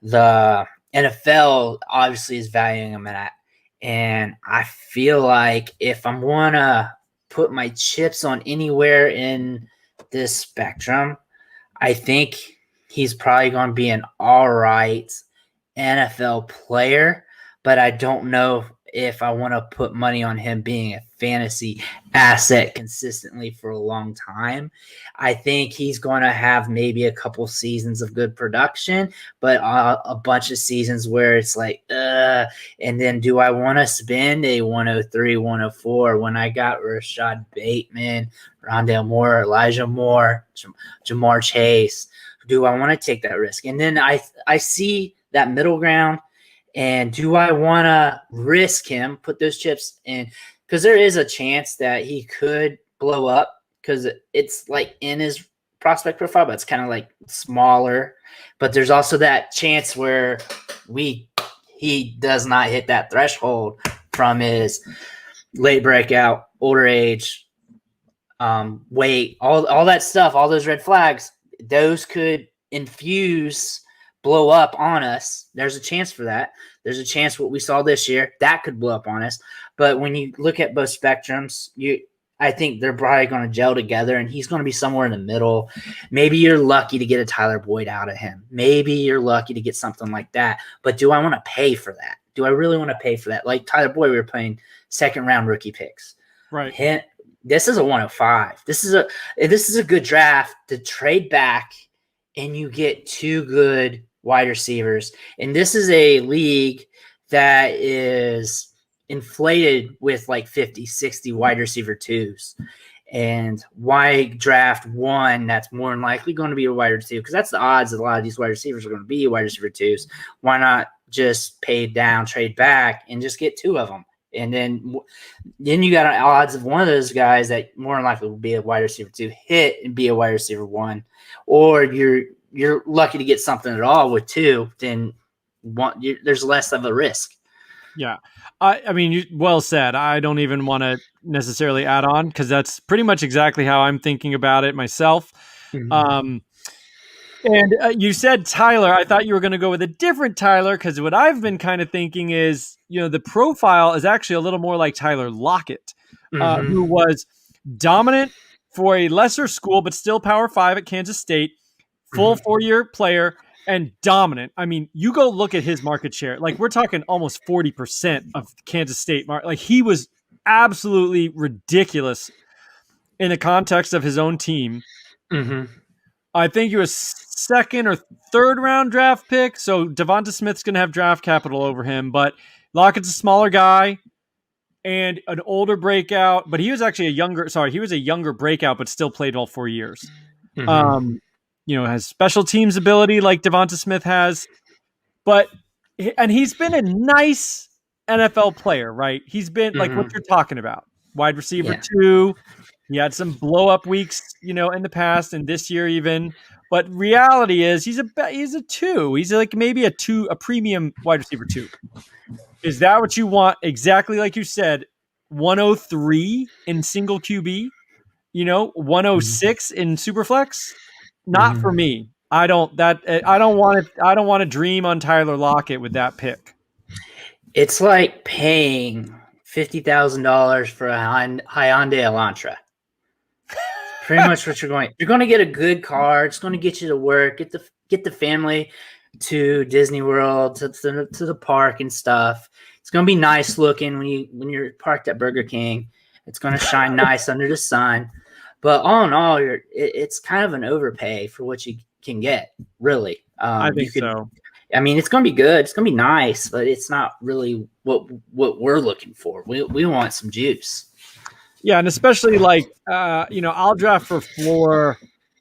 the NFL obviously is valuing him at. And I feel like if I'm going to put my chips on anywhere in this spectrum, I think he's probably going to be an all right NFL player. But I don't know if I want to put money on him being a fantasy asset consistently for a long time. I think he's going to have maybe a couple seasons of good production, but a bunch of seasons where it's like, and then do I want to spend a 103, 104 when I got Rashad Bateman, Rondale Moore, Elijah Moore, Jamar Chase? Do I want to take that risk? And then I see that middle ground. And do I want to risk him, put those chips in? Because there is a chance that he could blow up because it's like in his prospect profile, but it's kind of like smaller. But there's also that chance where he does not hit that threshold from his late breakout, older age, weight, all that stuff, all those red flags. Those could blow up on us. There's a chance for that. There's a chance what we saw this year that could blow up on us. But when you look at both spectrums, I think they're probably going to gel together, and he's going to be somewhere in the middle. Maybe you're lucky to get a Tyler Boyd out of him. Maybe you're lucky to get something like that. But do I want to pay for that? Do I really want to pay for that? Like Tyler Boyd, we were playing second-round rookie picks. Right. This is a 105. This is a good draft to trade back, and you get two good wide receivers. And this is a league that is inflated with like 50, 60 wide receiver twos. And why draft one that's more than likely going to be a wide receiver? Because that's the odds that a lot of these wide receivers are going to be wide receiver twos. Why not just pay down, trade back, and just get two of them? And then you got odds of one of those guys that more than likely will be a wide receiver two hit and be a wide receiver one. Or you're lucky to get something at all with two, then there's less of a risk. Yeah. I mean, well said. I don't even want to necessarily add on because that's pretty much exactly how I'm thinking about it myself. Mm-hmm. And you said Tyler. I thought you were going to go with a different Tyler because what I've been kind of thinking is, the profile is actually a little more like Tyler Lockett, who was dominant for a lesser school, but still Power 5 at Kansas State, full 4-year player, and dominant. I mean, you go look at his market share. Like, we're talking almost 40% of Kansas State. Like, he was absolutely ridiculous in the context of his own team. I think he was second or third round draft pick. So Devonta Smith's going to have draft capital over him, but Lockett's a smaller guy and an older breakout, but he was actually he was a younger breakout, but still played all 4 years. Has special teams ability like Devonta Smith has, and he's been a nice NFL player, right? He's been like what you're talking about, wide receiver 2. He had some blow up weeks, in the past and this year even. But reality is he's a 2. He's like maybe a premium wide receiver 2. Is that what you want? Exactly like you said, 103 in single QB, 106 in Superflex? Not for me. I don't want to dream on Tyler Lockett with that pick. It's like paying $50,000 for a Hyundai Elantra. Pretty much what you're going. You're going to get a good car. It's going to get you to work. Get the family to Disney World, to the park and stuff. It's going to be nice looking when you're parked at Burger King. It's going to shine nice under the sun. But all in all, it's kind of an overpay for what you can get. Really, I think so. I mean, it's going to be good. It's going to be nice, but it's not really what we're looking for. We want some juice. Yeah, and especially like I'll draft for floor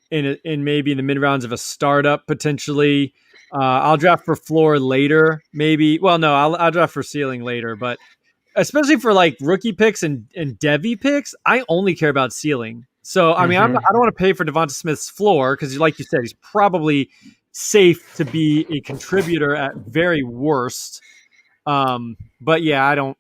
in maybe in the mid rounds of a startup potentially. I'll draft for floor later, maybe. Well, no, I'll draft for ceiling later, but especially for like rookie picks and Devy picks, I only care about ceiling. So I mean, I don't want to pay for Devonta Smith's floor because, like you said, he's probably safe to be a contributor at very worst. But yeah, I don't.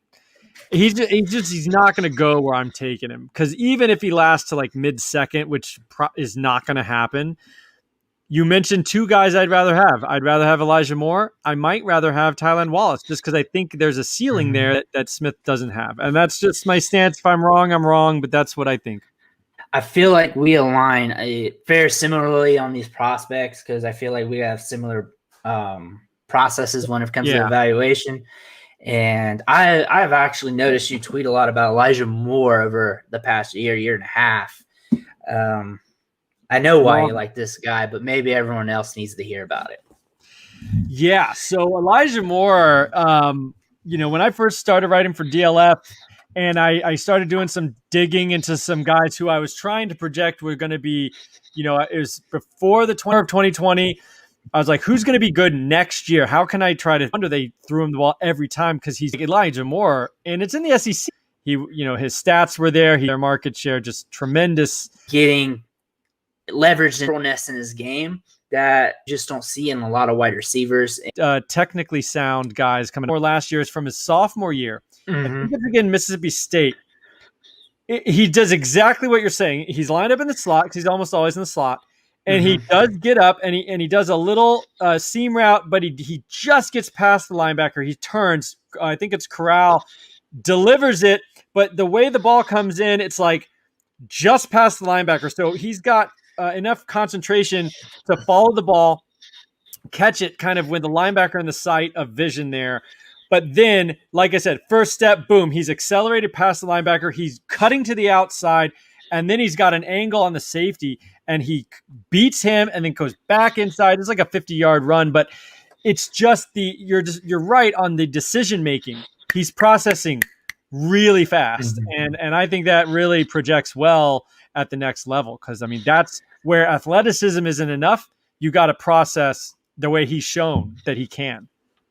He's not going to go where I'm taking him because even if he lasts to like mid-second, which is not going to happen. You mentioned 2 guys I'd rather have. I'd rather have Elijah Moore. I might rather have Tylan Wallace just because I think there's a ceiling there that Smith doesn't have. And that's just my stance. If I'm wrong, I'm wrong, but that's what I think. I feel like we align very similarly on these prospects because I feel like we have similar processes when it comes to evaluation. And I've actually noticed you tweet a lot about Elijah Moore over the past year and a half. I know why you like this guy, but maybe everyone else needs to hear about it. Yeah. So Elijah Moore, when I first started writing for DLF and I started doing some digging into some guys who I was trying to project were going to be, it was before the 2020. I was like, who's going to be good next year? How can I try to wonder they threw him the ball every time because he's Elijah Moore and it's in the SEC. He, his stats were there. Their market share just tremendous. Getting leveraged in his game that you just don't see in a lot of wide receivers. Technically sound guys coming more last year is from his sophomore year. I think it's again Mississippi State. He does exactly what you're saying. He's lined up in the slot because he's almost always in the slot. And he does get up and he does a little seam route, but he just gets past the linebacker. He turns, I think it's Corral, delivers it, but the way the ball comes in, it's like just past the linebacker. So he's got enough concentration to follow the ball, catch it kind of with the linebacker in the sight of vision there. But then, like I said, first step, boom, he's accelerated past the linebacker. He's cutting to the outside, and then he's got an angle on the safety, and he beats him and then goes back inside. It's like a 50-yard run, but it's just you're right on the decision making. He's processing really fast, and I think that really projects well at the next level because, I mean, that's where athleticism isn't enough. You got to process the way he's shown that he can.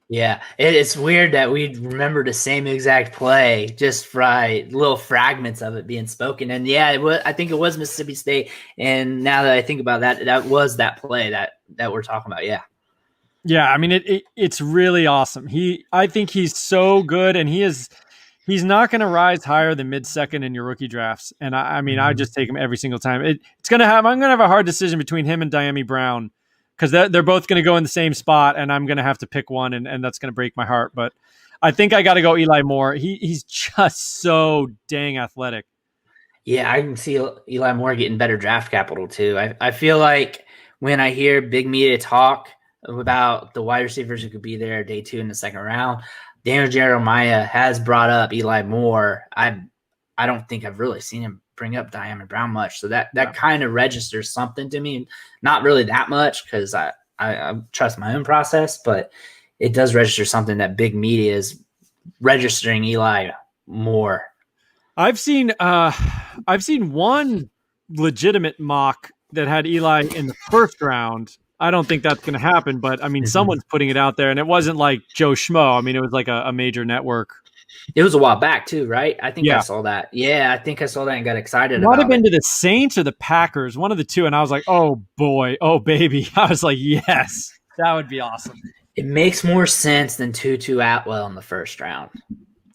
Yeah, it's weird that we remember the same exact play, just by little fragments of it being spoken. And yeah, I think it was Mississippi State. And now that I think about that, that was that play that we're talking about. Yeah. Yeah, I mean, it's really awesome. I think he's so good, and he's not going to rise higher than mid-second in your rookie drafts. And I mean, I just take him every single time. I'm going to have a hard decision between him and Diami Brown because they're both going to go in the same spot, and I'm going to have to pick one, and that's going to break my heart. But I think I got to go Eli Moore. He's just so dang athletic. Yeah, I can see Eli Moore getting better draft capital too. I feel like when I hear big media talk about the wide receivers who could be there day 2 in the second round, Daniel Jeremiah has brought up Eli Moore. I don't think I've really seen him bring up Diamond Brown much. So that kind of registers something to me. Not really that much because I trust my own process, but it does register something that big media is registering Eli Moore. I've seen one legitimate mock that had Eli in the first round. I don't think that's going to happen, but I mean, someone's putting it out there, and it wasn't like Joe Schmo. I mean, it was like a major network. It was a while back too, right? I think I saw that. Yeah, I think I saw that and got excited about it. Might have been to the Saints or the Packers, one of the two, and I was like, oh boy, oh baby. I was like, yes, that would be awesome. It makes more sense than Tutu Atwell in the first round.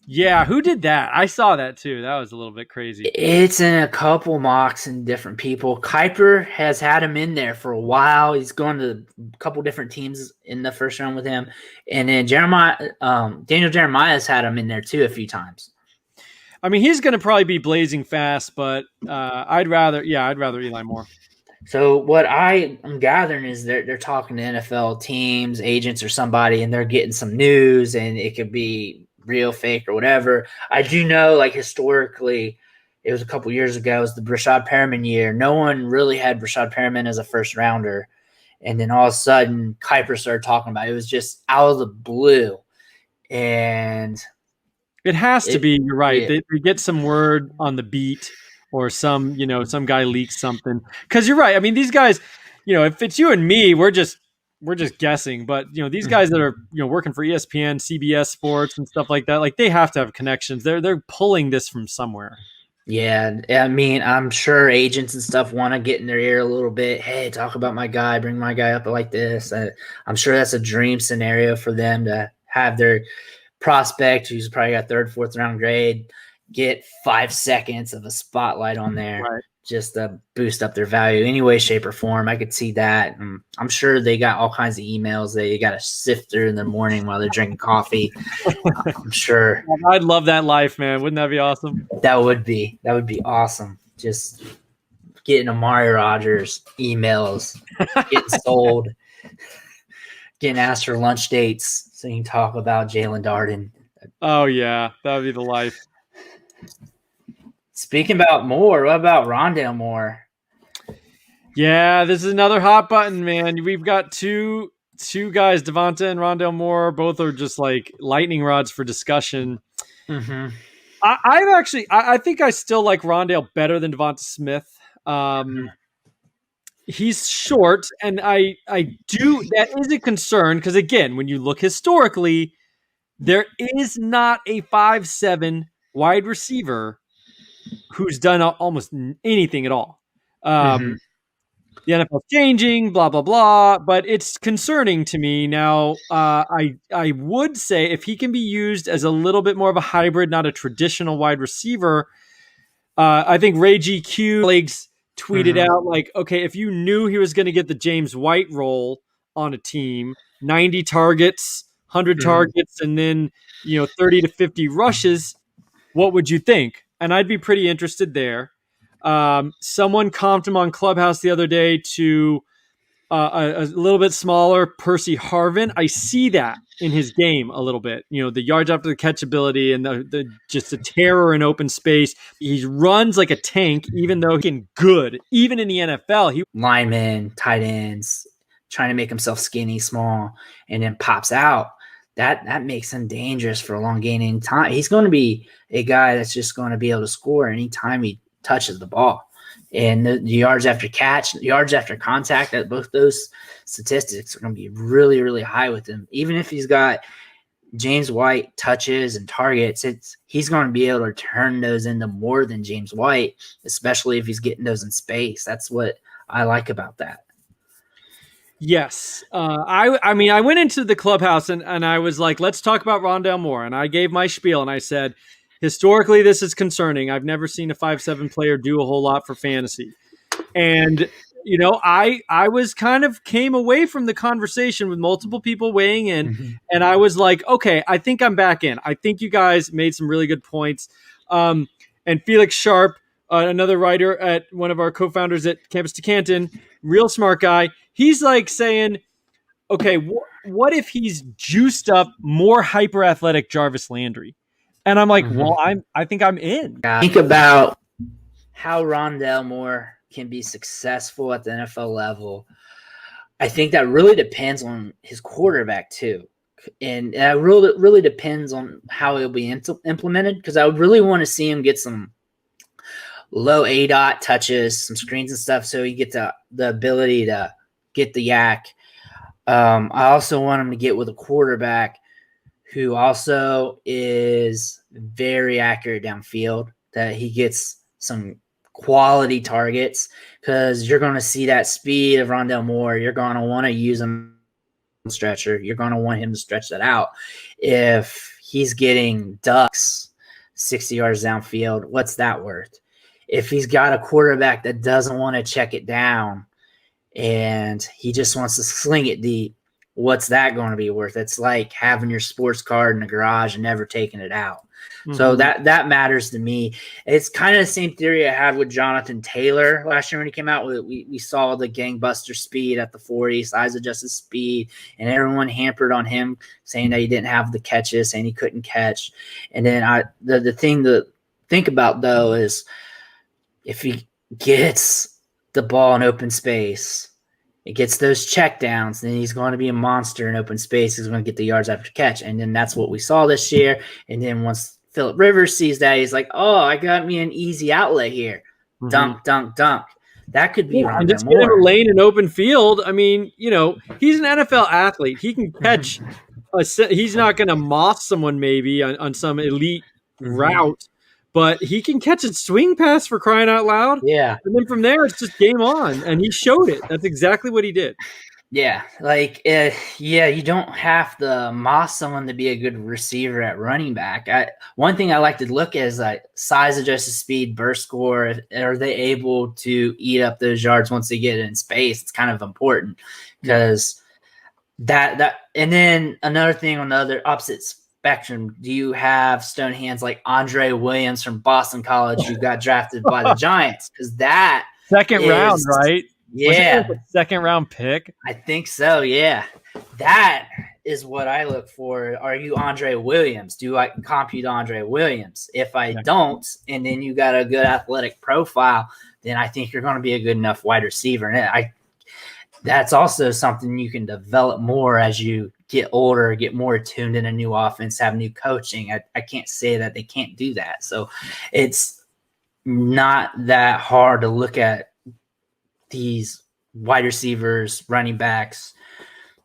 Yeah, who did that? I saw that too. That was a little bit crazy. It's in a couple mocks and different people. Kuiper has had him in there for a while. He's gone to a couple different teams in the first round with him. And then Daniel Jeremiah has had him in there too a few times. I mean, he's going to probably be blazing fast, but I'd rather Eli Moore. So what I am gathering is they're talking to NFL teams, agents, or somebody, and they're getting some news, and it could be real, fake, or whatever. I do know, like, historically, it was a couple years ago, it was the Brashad Perriman year. No one really had Brashad Perriman as a first rounder. And then all of a sudden, Kuiper started talking about it. It was just out of the blue. And it has to be, you're right. They get some word on the beat, or some guy leaks something. Because you're right. I mean, these guys, if it's you and me, we're just guessing. But these guys that are working for ESPN, CBS Sports, and stuff like that, like, they have to have connections. They're pulling this from somewhere. Yeah, I mean, I'm sure agents and stuff want to get in their ear a little bit. Hey, talk about my guy, bring my guy up like this. I'm sure that's a dream scenario for them to have their prospect, who's probably got 3rd, 4th round grade, get 5 seconds of a spotlight on there, right, just to boost up their value any way, shape, or form. I could see that. And I'm sure they got all kinds of emails that you got to sift through in the morning while they're drinking coffee. I'm sure. I'd love that life, man. Wouldn't that be awesome? That would be awesome. Just getting Amari Rodgers emails, getting sold, getting asked for lunch dates so you can talk about Jalen Darden. Oh, yeah. That would be the life. Speaking about Moore, what about Rondale Moore? Yeah, this is another hot button, man. We've got two guys, Devonta and Rondale Moore. Both are just like lightning rods for discussion. Mm-hmm. I think I still like Rondale better than Devonta Smith. He's short, and I do. That is a concern because, again, when you look historically, there is not a 5'7" wide receiver who's done almost anything at all. The NFL's changing, blah, blah, blah, but it's concerning to me. Now, I would say if he can be used as a little bit more of a hybrid, not a traditional wide receiver, I think Ray GQ legs tweeted out, like, okay, if you knew he was going to get the James White role on a team, 90 targets, 100 targets, and then 30 to 50 rushes, what would you think? And I'd be pretty interested there. Someone comped him on Clubhouse the other day to a little bit smaller Percy Harvin. I see that in his game a little bit. The yards after the catch ability and the just the terror in open space. He runs like a tank, even though he's good. Even in the NFL, linemen, tight ends, trying to make himself skinny, small, and then pops out. That makes him dangerous for a long gaining time. He's going to be a guy that's just going to be able to score anytime he touches the ball. And the yards after catch, yards after contact, that both those statistics are going to be really, really high with him. Even if he's got James White touches and targets, he's going to be able to turn those into more than James White, especially if he's getting those in space. That's what I like about that. Yes. I mean, I went into the Clubhouse and I was like, let's talk about Rondale Moore. And I gave my spiel and I said, historically, this is concerning. I've never seen a 5'7" player do a whole lot for fantasy. And I was kind of came away from the conversation with multiple people weighing in, Mhm. and I was like, okay, I think I'm back in. I think you guys made some really good points. And Felix Sharp, another writer at one of our co-founders at Campus to Canton, real smart guy. He's like saying, okay, what if he's juiced up, more hyper athletic Jarvis Landry? And I'm like, well, I think I'm in. Think about how Rondell Moore can be successful at the NFL level. I think that really depends on his quarterback too. And it really depends on how he'll be implemented, because I would really want to see him get some low ADOT touches, some screens and stuff, so he gets the ability to get the yak. I also want him to get with a quarterback who also is very accurate downfield, that he gets some quality targets, because you're going to see that speed of Rondell Moore. You're going to want to use him stretcher. You're going to want him to stretch that out. If he's getting ducks 60 yards downfield, what's that worth? If he's got a quarterback that doesn't want to check it down and he just wants to sling it deep, what's that going to be worth? It's like having your sports card in the garage and never taking it out. So that matters to me. It's kind of the same theory I had with Jonathan Taylor last year when he came out. We saw the gangbuster speed at the 40, size adjusted speed, and everyone hampered on him, saying that he didn't have the catches, saying he couldn't catch. And then the thing to think about, though, is if he gets the ball in open space, it gets those checkdowns, then he's going to be a monster in open space. He's going to get the yards after catch. And then that's what we saw this year. And then once Phillip Rivers sees that, he's like, oh, I got me an easy outlet here. Dunk, dunk, dunk. That could be and just get him a lane in open field. I mean, he's an NFL athlete. He can catch. He's not going to moss someone maybe on some elite route, but he can catch a swing pass, for crying out loud. Yeah. And then from there, it's just game on. And he showed it. That's exactly what he did. Yeah. You don't have to moss someone to be a good receiver at running back. One thing I like to look at is like size adjusted speed, burst score. Are they able to eat up those yards once they get in space? It's kind of important, because that and then another thing on the other opposite spectrum, do you have stone hands like Andre Williams from Boston College, who got drafted by the Giants? Because that second round, right? Yeah, second round pick. I think so. Yeah, that is what I look for. Are you Andre Williams? Do I compute Andre Williams? If I don't, and then you got a good athletic profile, then I think you're going to be a good enough wide receiver. And that's also something you can develop more as you get older, get more attuned in a new offense, have new coaching. I can't say that they can't do that. So it's not that hard to look at these wide receivers, running backs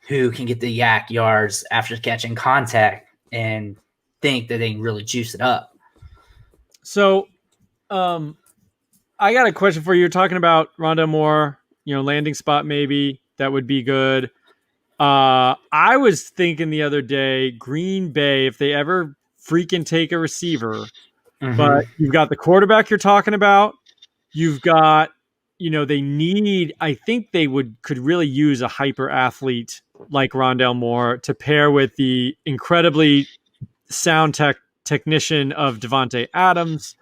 who can get the yak yards after catching contact and think that they can really juice it up. So I got a question for you. You're talking about Rondell Moore, landing spot maybe. That would be good. I was thinking the other day, Green Bay, if they ever freaking take a receiver, but you've got the quarterback you're talking about. You've got, they need, I think they could really use a hyper athlete like Rondell Moore to pair with the incredibly sound technician of Devontae Adams.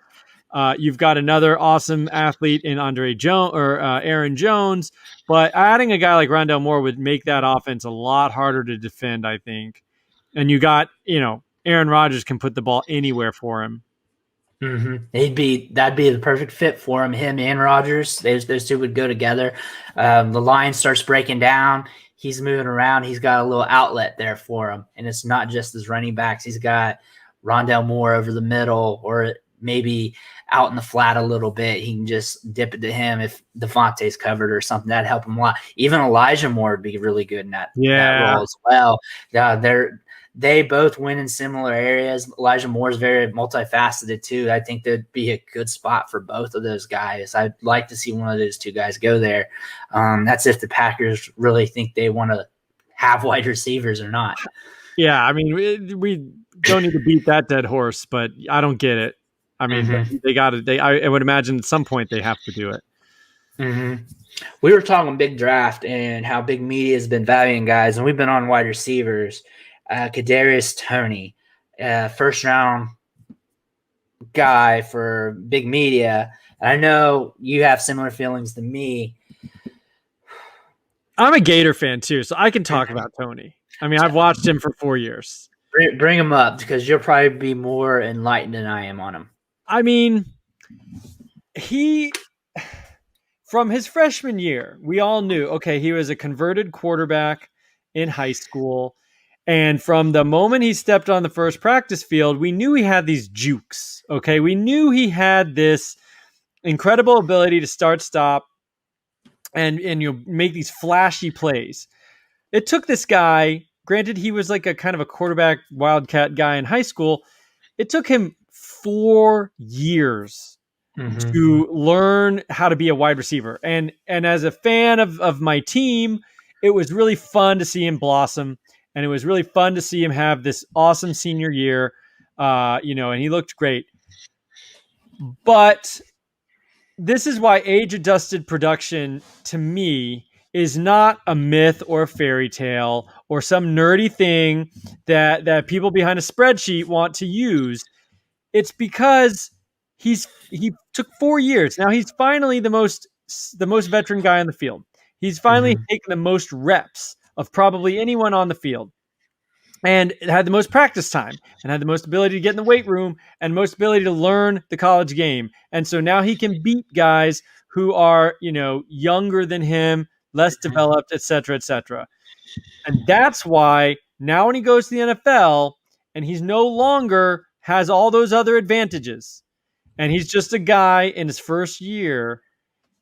You've got another awesome athlete in Aaron Jones, but adding a guy like Rondell Moore would make that offense a lot harder to defend, I think. And you got, Aaron Rodgers can put the ball anywhere for him. That'd be the perfect fit for him. Him and Rodgers, those two would go together. The line starts breaking down. He's moving around. He's got a little outlet there for him, and it's not just his running backs. He's got Rondell Moore over the middle, or maybe out in the flat a little bit. He can just dip it to him if Devontae's covered or something. That'd help him a lot. Even Elijah Moore would be really good in that role as well. They both win in similar areas. Elijah Moore is very multifaceted too. I think that'd be a good spot for both of those guys. I'd like to see one of those two guys go there. That's if the Packers really think they want to have wide receivers or not. Yeah, I mean, we don't need to beat that dead horse, but I don't get it. I mean, they got to. I would imagine at some point they have to do it. Mm-hmm. We were talking big draft and how big media has been valuing guys, and we've been on wide receivers. Kadarius Toney, first round guy for big media. And I know you have similar feelings to me. I'm a Gator fan too, so I can talk about Tony. I mean, I've watched him for 4 years. Bring him up because you'll probably be more enlightened than I am on him. I mean, from his freshman year, we all knew, okay, he was a converted quarterback in high school. And from the moment he stepped on the first practice field, we knew he had these jukes. Okay. We knew he had this incredible ability to start, stop, and make these flashy plays. It took this guy, granted, he was like a kind of a quarterback wildcat guy in high school. It took him 4 years to learn how to be a wide receiver. And as a fan of my team, it was really fun to see him blossom. And it was really fun to see him have this awesome senior year, and he looked great. But this is why age-adjusted production, to me, is not a myth or a fairy tale or some nerdy thing that people behind a spreadsheet want to use. It's because he took 4 years. Now he's finally the most veteran guy on the field. He's finally taken the most reps of probably anyone on the field, and had the most practice time, and had the most ability to get in the weight room, and most ability to learn the college game. And so now he can beat guys who are, younger than him, less developed, et cetera, et cetera. And that's why now when he goes to the NFL and he's no longer has all those other advantages, and he's just a guy in his first year,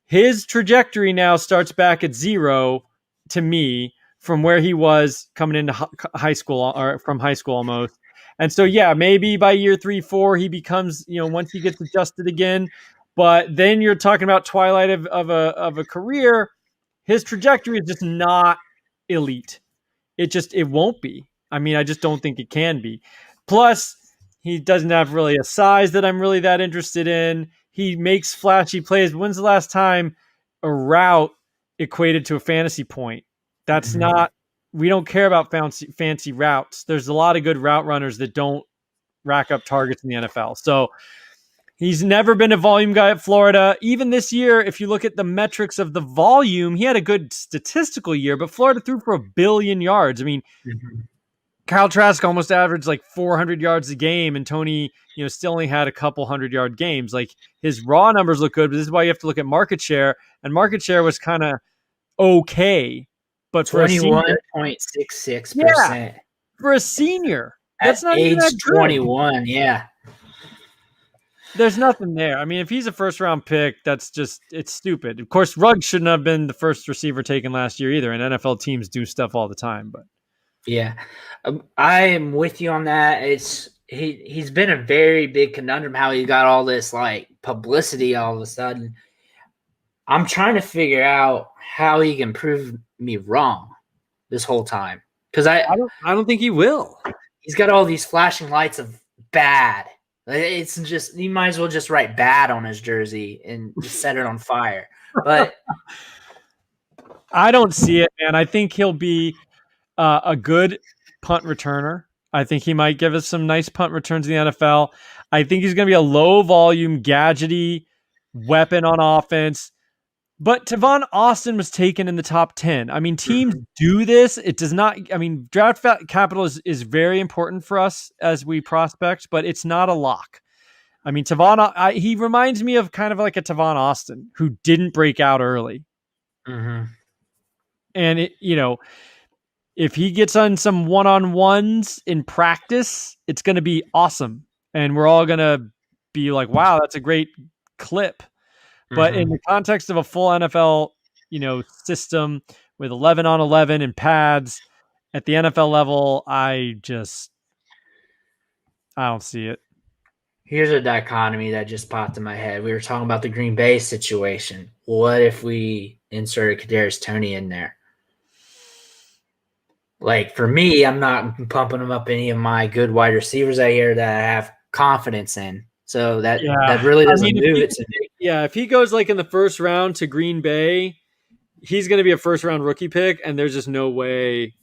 his trajectory now starts back at zero to me from where he was coming into high school, or from high school almost. And so, yeah, maybe by year 3, 4, he becomes, once he gets adjusted again. But then you're talking about twilight of a career. His trajectory is just not elite. It won't be. I mean, I just don't think it can be. Plus, he doesn't have really a size that I'm really that interested in. He makes flashy plays. When's the last time a route equated to a fantasy point? That's not, we don't care about fancy routes. There's a lot of good route runners that don't rack up targets in the NFL. So he's never been a volume guy at Florida. Even this year, if you look at the metrics of the volume, he had a good statistical year, but Florida threw for 1 billion yards. I mean, Kyle Trask almost averaged like 400 yards a game, and Tony, still only had a couple 100-yard games. Like, his raw numbers look good, but this is why you have to look at market share, and market share was kind of okay. But for 21.66%. Yeah, for a senior, that's not age even that good. 21. Yeah. There's nothing there. I mean, if he's a first-round pick, it's stupid. Of course, Ruggs shouldn't have been the first receiver taken last year either, and NFL teams do stuff all the time. But yeah, I am with you on that. He's been a very big conundrum how he got all this like publicity all of a sudden. I'm trying to figure out how he can prove me wrong this whole time, because I don't think he will. He's got all these flashing lights of bad. It's just, you might as well just write bad on his jersey and just set it on fire. But I don't see it, man. I think he'll be a good punt returner. I think he might give us some nice punt returns in the NFL. I think he's going to be a low volume, gadgety weapon on offense. But Tavon Austin was taken in the top 10. I mean, teams do this. It does not, I mean, draft capital is very important for us as we prospect, but it's not a lock. I mean, he reminds me of kind of like a Tavon Austin who didn't break out early. And if he gets on some one-on-ones in practice, it's going to be awesome. And we're all going to be like, wow, that's a great clip. But in the context of a full NFL, system with 11 on 11 and pads at the NFL level, I don't see it. Here's a dichotomy that just popped in my head. We were talking about the Green Bay situation. What if we inserted Kadarius Toney in there? Like, for me, I'm not pumping him up any of my good wide receivers out here that I have confidence in. So that really doesn't move it to me. Yeah, if he goes like in the first round to Green Bay, he's going to be a first round rookie pick, and there's just no way.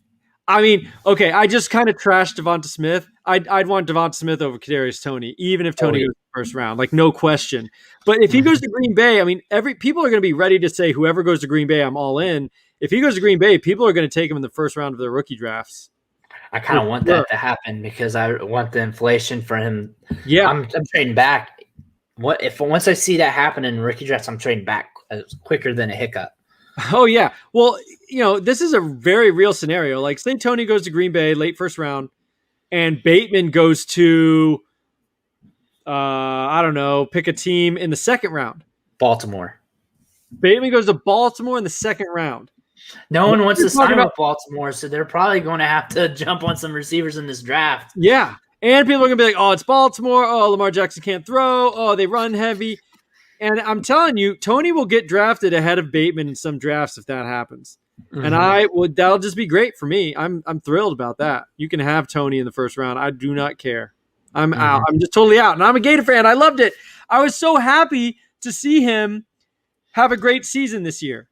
I mean, okay, I just kind of trashed Devonta Smith. I'd want Devonta Smith over Kadarius Toney, even if Toney goes in the first round, like no question. But if he goes to Green Bay, I mean, people are going to be ready to say whoever goes to Green Bay, I'm all in. If he goes to Green Bay, people are going to take him in the first round of their rookie drafts. I kind of want that to happen because I want the inflation for him. Yeah, I'm trading back. Once I see that happen in rookie drafts, I'm trading back quicker than a hiccup. Oh yeah. Well, this is a very real scenario. Like, say Toney goes to Green Bay late first round, and Bateman goes to, I don't know, pick a team in the second round. Baltimore. Bateman goes to Baltimore in the second round. No one wants to sign with Baltimore, so they're probably going to have to jump on some receivers in this draft. Yeah. And people are going to be like, oh, it's Baltimore. Oh, Lamar Jackson can't throw. Oh, they run heavy. And I'm telling you, Toney will get drafted ahead of Bateman in some drafts if that happens. Mm-hmm. And that'll just be great for me. I'm thrilled about that. You can have Toney in the first round. I do not care. I'm out. I'm just totally out. And I'm a Gator fan. I loved it. I was so happy to see him have a great season this year.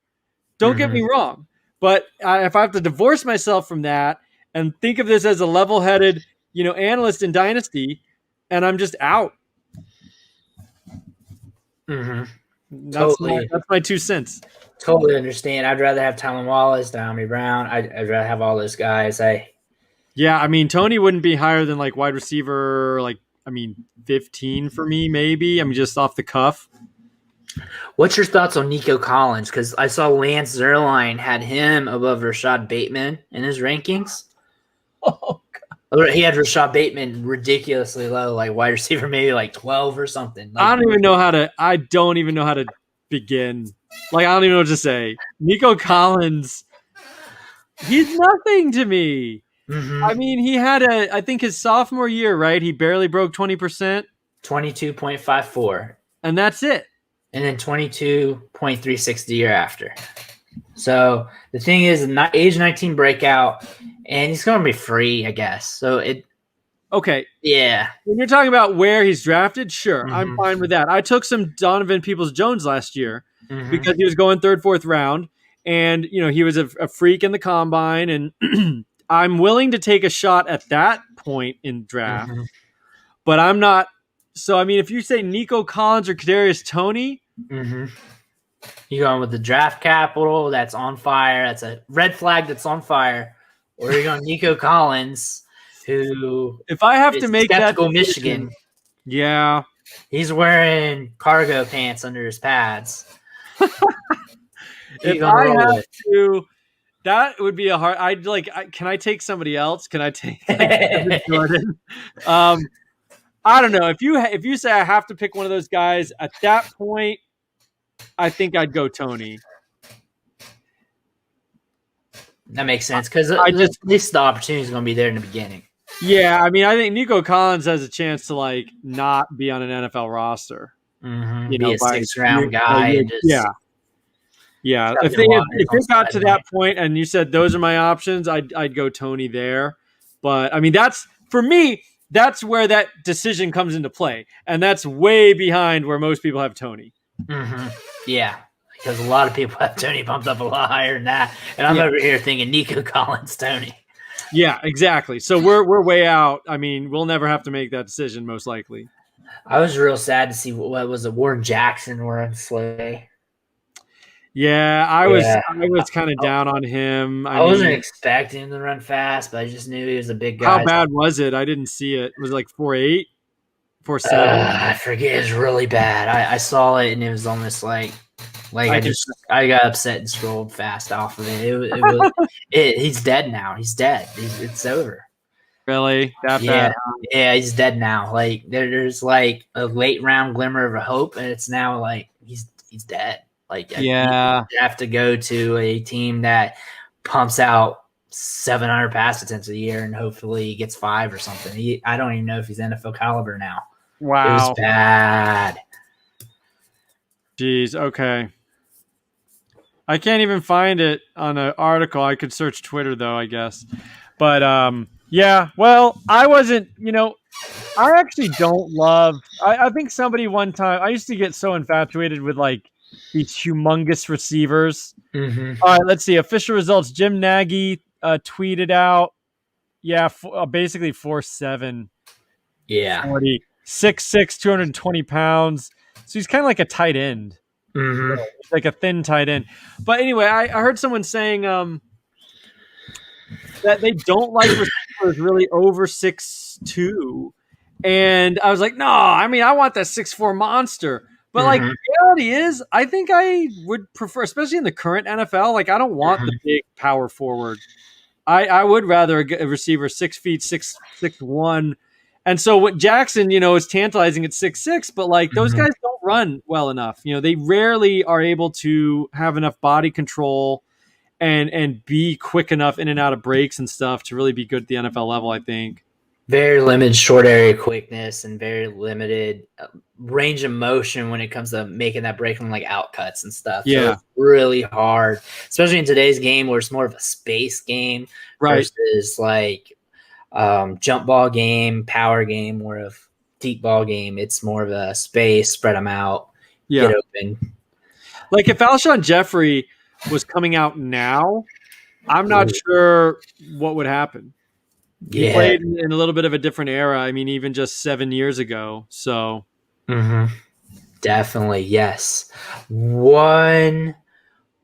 Don't get me wrong. But if I have to divorce myself from that and think of this as a level-headed, analyst in Dynasty, and I'm just out. That's my 2 cents. Totally understand. I'd rather have Tylan Wallace, Diami Brown. I'd rather have all those guys. Yeah, I mean, Toney wouldn't be higher than like wide receiver, 15 for me, maybe. I mean, just off the cuff. What's your thoughts on Nico Collins? Because I saw Lance Zierlein had him above Rashad Bateman in his rankings. Oh, God. He had Rashad Bateman ridiculously low, like wide receiver, maybe like 12 or something. I don't even know how to begin. Like, I don't even know what to say. Nico Collins, he's nothing to me. I mean, he had I think his sophomore year, right? He barely broke 20%. 22.54. And that's it. And then 22.36 the year after. So the thing is, age 19 breakout, and he's going to be free, I guess. So okay. Yeah. When you're talking about where he's drafted, sure, I'm fine with that. I took some Donovan Peoples-Jones last year because he was going third, fourth round, and he was a freak in the combine, and I'm willing to take a shot at that point in draft, but I'm not. So, I mean, if you say Nico Collins or Kadarius Toney. You going with the draft capital that's on fire. That's a red flag that's on fire. Or you're going Nico Collins, who if I have to make that decision, Michigan. Yeah. He's wearing cargo pants under his pads. If I have to, that would be a hard. Can I take somebody else? Can I take Jordan? I don't know. If you say I have to pick one of those guys at that point, I think I'd go Toney. That makes sense because at least the opportunity is going to be there in the beginning. Yeah, I mean, I think Nico Collins has a chance to not be on an NFL roster. Be a 6th round guy. Yeah. If it got to that point and you said those are my options, I'd go Toney there. But I mean, for me. That's where that decision comes into play, and that's way behind where most people have Toney. Yeah, because a lot of people have Toney bumped up a lot higher than that, and I'm over here thinking Nico Collins, Toney. Yeah, exactly. So we're way out. I mean, we'll never have to make that decision, most likely. I was real sad to see what was it, Warren Jackson were on Slay. Yeah, I was kind of down on him. I wasn't expecting him to run fast, but I just knew he was a big guy. How bad was it? I didn't see it. Was it like 4.8? 4.7? I forget. It was really bad. I saw it, and it was almost like I got upset and scrolled fast off of it. He's dead now. He's dead. It's over. Really? That bad? Yeah, he's dead now. Like there's like a late round glimmer of a hope, and it's now like he's dead. You have to go to a team that pumps out 700 pass attempts a year and hopefully he gets 5 or something. I don't even know if he's NFL caliber now. Wow. It was bad. Jeez. Okay. I can't even find it on an article. I could search Twitter though, I guess. But yeah, well, I wasn't, I actually don't love. I think somebody one time. I used to get so infatuated with like these humongous receivers. Mm-hmm. All right, let's see official results. Jim Nagy tweeted out, yeah, basically 4'7", Yeah. 40, 6'6", 220 pounds. So he's kind of like a tight end, Mm-hmm. like a thin tight end. But anyway, I heard someone saying that they don't like receivers really over 6'2". And I was like, no, I mean, I want that 6'4" monster. But like, Mm-hmm. the reality is, I think I would prefer, especially in the current NFL, like I don't want the big power forward. I would rather a receiver 6 feet, 6'1". And so what Jackson, is tantalizing at 6'6", but like those Mm-hmm. guys don't run well enough. They rarely are able to have enough body control and be quick enough in and out of breaks and stuff to really be good at the NFL level, I think. Very limited short area quickness and very limited range of motion when it comes to making that break from like outcuts and stuff. Yeah. So it's really hard, especially in today's game where it's more of a space game versus like jump ball game, power game, more of deep ball game. It's more of a space, spread them out, get open. Like if Alshon Jeffrey was coming out now, I'm not sure what would happen. He played in a little bit of a different era. I mean, even just 7 years ago. So, definitely, yes. One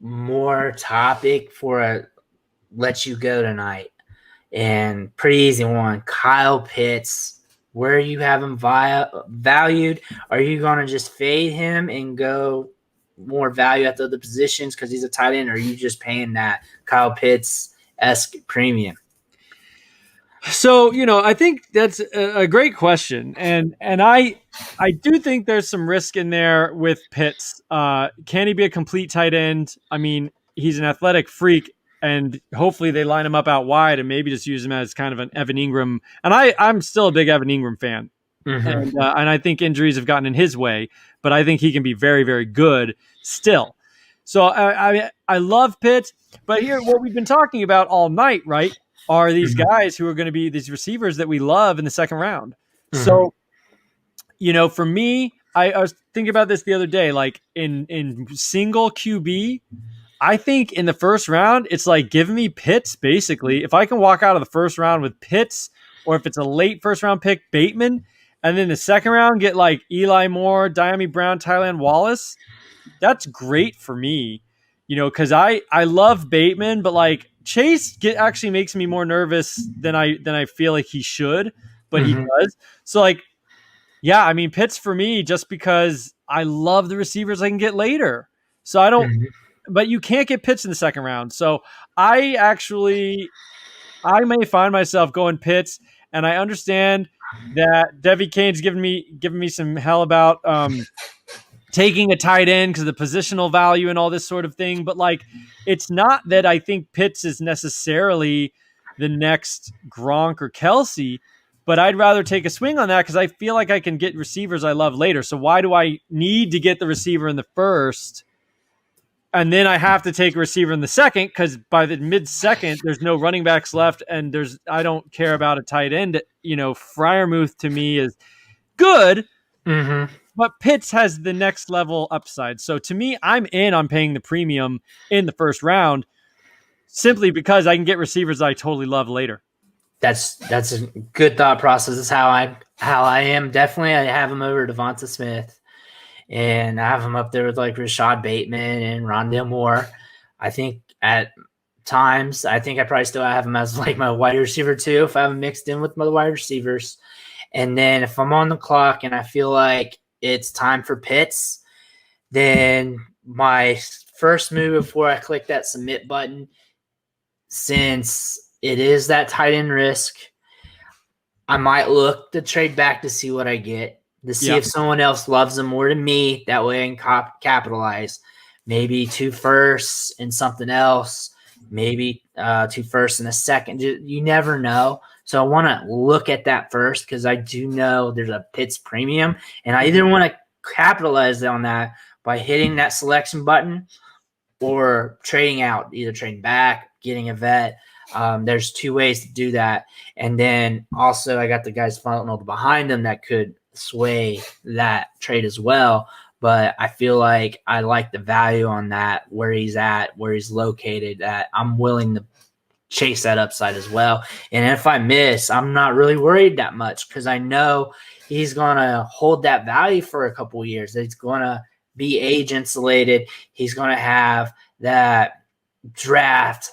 more topic for let you go tonight, and pretty easy one. Kyle Pitts, where you have him valued? Are you going to just fade him and go more value at the other positions because he's a tight end, or are you just paying that Kyle Pitts-esque premium? So, I think that's a great question. And I do think there's some risk in there with Pitts. Can he be a complete tight end? I mean, he's an athletic freak, and hopefully they line him up out wide and maybe just use him as kind of an Evan Ingram. And I'm still a big Evan Ingram fan. And I think injuries have gotten in his way, but I think he can be very, very good still. So I love Pitts, but here, what we've been talking about all night, right, are these guys who are going to be these receivers that we love in the second round. So, for me, I was thinking about this the other day, like in single QB, I think in the first round, it's like give me Pitts, basically. If I can walk out of the first round with Pitts, or if it's a late first round pick, Bateman, and then the second round get like Eli Moore, Diami Brown, Tylan Wallace, that's great for me, because I love Bateman, but like Chase actually makes me more nervous than I feel like he should, but he does. So like, yeah, I mean Pitts for me just because I love the receivers I can get later. So I don't, but you can't get Pitts in the second round. So I may find myself going Pitts, and I understand that Debbie Kane's giving me some hell about taking a tight end because of the positional value and all this sort of thing. But like, it's not that I think Pitts is necessarily the next Gronk or Kelsey, but I'd rather take a swing on that because I feel like I can get receivers I love later. So why do I need to get the receiver in the first? And then I have to take a receiver in the second because by the mid-second, there's no running backs left, and I don't care about a tight end. Freiermuth to me is good, but Pitts has the next level upside. So to me, I'm in on paying the premium in the first round simply because I can get receivers I totally love later. That's a good thought process. That's how I am. Definitely, I have him over Devonta Smith. And I have him up there with like Rashad Bateman and Rondale Moore. I think at times, I probably still have him as like my wide receiver too, if I have him mixed in with my wide receivers. And then if I'm on the clock and I feel like it's time for Pitts, then my first move before I click that submit button, since it is that tight end risk, I might look to trade back to see what I get. To see if someone else loves them more than me. That way I can capitalize. Maybe 2 firsts and something else. Maybe 2 firsts and a second. You never know. So I want to look at that first because I do know there's a Pitts premium. And I either want to capitalize on that by hitting that selection button or trading out, either trading back, getting a vet. There's two ways to do that. And then also I got the guys funneled behind him that could sway that trade as well. But I feel like I like the value on that, where he's at, where he's located, that I'm willing to chase that upside as well. And if I miss, I'm not really worried that much because I know he's going to hold that value for a couple of years. He's going to be age insulated. He's going to have that draft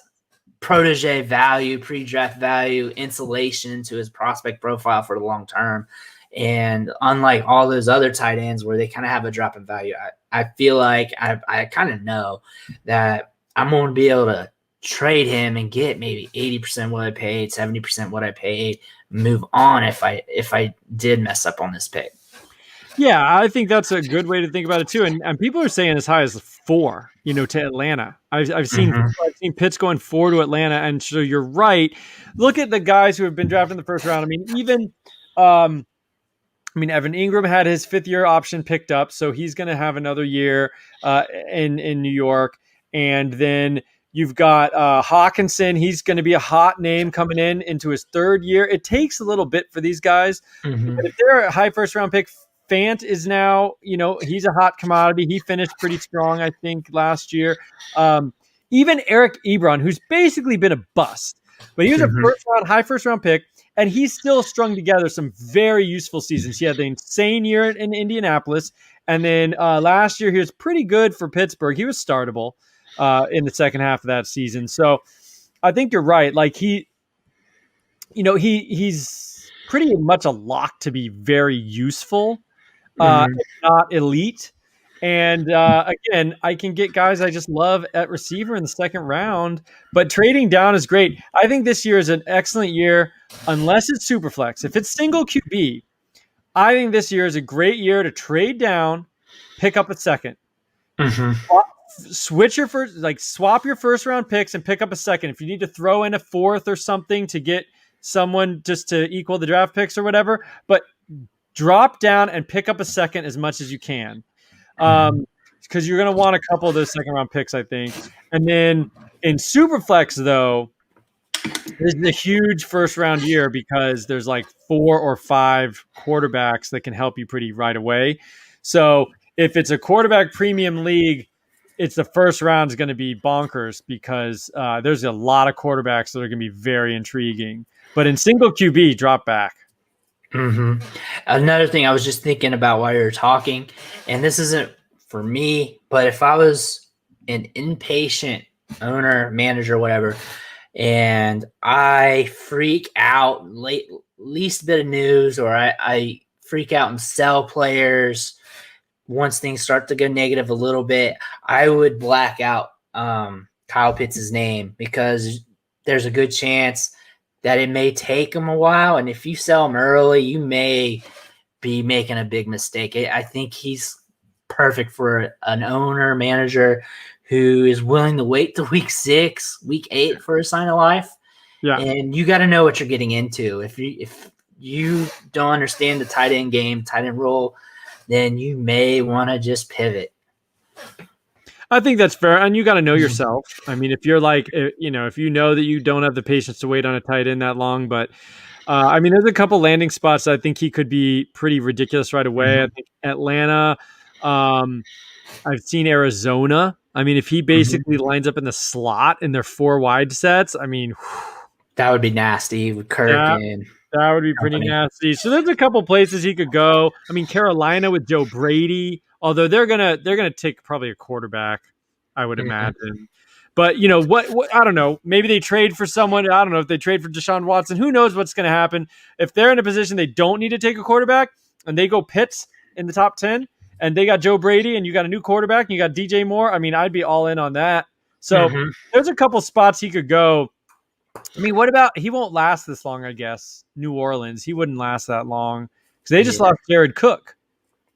protege value, pre-draft value, insulation to his prospect profile for the long term. And unlike all those other tight ends where they kind of have a drop in value, I feel like I kind of know that I'm going to be able to trade him and get maybe 80% what I paid, 70% what I paid, move on if I did mess up on this pick. Yeah, I think that's a good way to think about it too. And people are saying as high as 4, to Atlanta. I've seen Pitts going 4 to Atlanta, and so you're right. Look at the guys who have been drafted in the first round. I mean, even Evan Ingram had his 5th-year option picked up, so he's going to have another year in New York. And then you've got Hawkinson. He's going to be a hot name coming into his 3rd year. It takes a little bit for these guys. But if they're a high first-round pick, Fant is now, he's a hot commodity. He finished pretty strong, I think, last year. Even Eric Ebron, who's basically been a bust, but he was a high first-round pick, and he's still strung together some very useful seasons. He had the insane year in Indianapolis, and then last year he was pretty good for Pittsburgh. He was startable in the second half of that season. So I think you're right. Like he's pretty much a lock to be very useful. Not elite. And again, I can get guys I just love at receiver in the second round, but trading down is great. I think this year is an excellent year, unless it's super flex. If it's single QB, I think this year is a great year to trade down, pick up a second. Switch your first, swap your first round picks and pick up a second. If you need to throw in a 4th or something to get someone just to equal the draft picks or whatever, but drop down and pick up a second as much as you can. Because you're going to want a couple of those second round picks, I think. And then in Superflex, though, this is a huge first round year because there's 4 or 5 quarterbacks that can help you pretty right away. So if it's a quarterback premium league, it's the first round is going to be bonkers because there's a lot of quarterbacks that are going to be very intriguing. But in single QB, drop back. Another thing I was just thinking about while you were talking, and this isn't for me, but if I was an impatient owner, manager, whatever, and I freak out least bit of news, or I freak out and sell players once things start to go negative a little bit, I would black out Kyle Pitts' name because there's a good chance that it may take him a while. And if you sell him early, you may be making a big mistake. I think he's perfect for an owner, manager who is willing to wait to week 6, week 8 for a sign of life. Yeah. And you got to know what you're getting into. If you don't understand the tight end game, tight end role, then you may want to just pivot. I think that's fair. And you got to know yourself. I mean, if you're if you know that you don't have the patience to wait on a tight end that long, but there's a couple landing spots that I think he could be pretty ridiculous right away. I think Atlanta, I've seen Arizona. I mean, if he basically lines up in the slot in their 4 wide sets, that would be nasty with Kirk and that would be pretty nasty. So there's a couple places he could go. I mean, Carolina with Joe Brady, although they're gonna take probably a quarterback, I would imagine. But what I don't know. Maybe they trade for someone. I don't know if they trade for Deshaun Watson. Who knows what's going to happen? If they're in a position they don't need to take a quarterback and they go Pitts in the top 10 and they got Joe Brady and you got a new quarterback and you got DJ Moore, I'd be all in on that. So there's a couple spots he could go. What about he won't last this long, I guess. New Orleans, he wouldn't last that long because they just lost Jared Cook.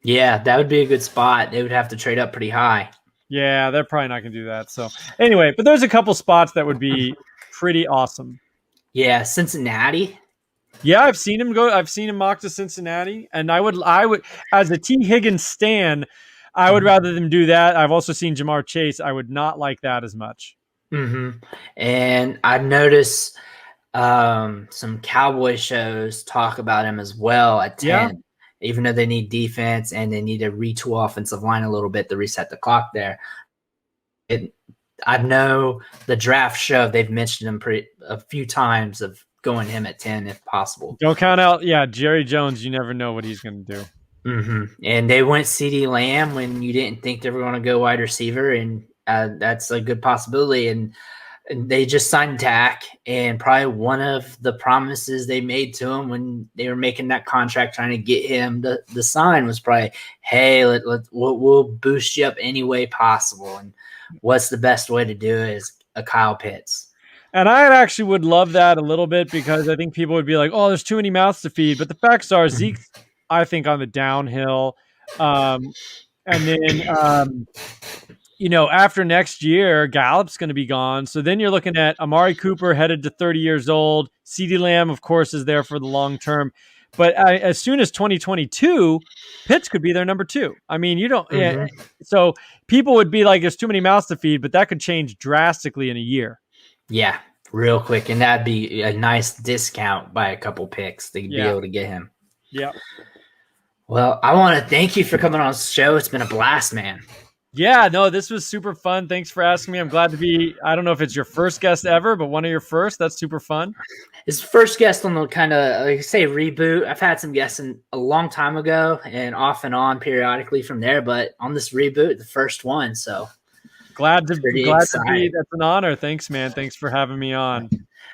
Yeah, that would be a good spot. They would have to trade up pretty high. Yeah, they're probably not going to do that. So anyway, but there's a couple spots that would be pretty awesome. Yeah, Cincinnati. Yeah, I've seen him go. I've seen him mock to Cincinnati, and I would, as a T. Higgins stan, I would rather them do that. I've also seen Jamar Chase. I would not like that as much. And I've noticed some Cowboy shows talk about him as well at 10, even though they need defense and they need to retool offensive line a little bit to reset the clock there. I know the draft show, they've mentioned him a few times of going him at 10 if possible. Don't count out, Jerry Jones. You never know what he's going to do. And they went CeeDee Lamb when you didn't think they were going to go wide receiver, and that's a good possibility. And they just signed Dak, and probably one of the promises they made to him when they were making that contract, trying to get him the sign, was probably, hey, we'll boost you up any way possible. And what's the best way to do it is a Kyle Pitts. And I actually would love that a little bit, because I think people would be like, oh, there's too many mouths to feed. But the facts are, Zeke's, I think, on the downhill. And then, after next year, Gallup's going to be gone. So then you're looking at Amari Cooper headed to 30 years old. CeeDee Lamb, of course, is there for the long term. But as soon as 2022, Pitts could be their number 2. I mean, you don't. So people would be like, there's too many mouths to feed, but that could change drastically in a year. Yeah, real quick. And that'd be a nice discount by a couple picks to be able to get him. Yeah. Well, I want to thank you for coming on the show. It's been a blast, man. Yeah, no, this was super fun. Thanks for asking me. I'm glad to be, I don't know if it's your first guest ever, but one of your first. That's super fun. It's first guest on the kind of, like I say, reboot. I've had some guests a long time ago and off and on periodically from there, but on this reboot, the first one. So glad to be. That's an honor. Thanks, man. Thanks for having me on.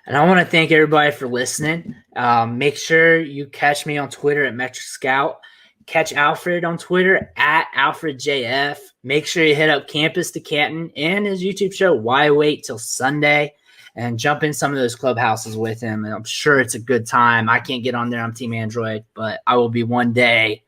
And I want to thank everybody for listening. Make sure you catch me on Twitter at Metric Scout. Catch Alfred on Twitter at AlfredJF. Make sure you hit up Campus to Canton and his YouTube show, Why Wait Till Sunday, and jump in some of those clubhouses with him. And I'm sure it's a good time. I can't get on there. I'm Team Android, but I will be one day.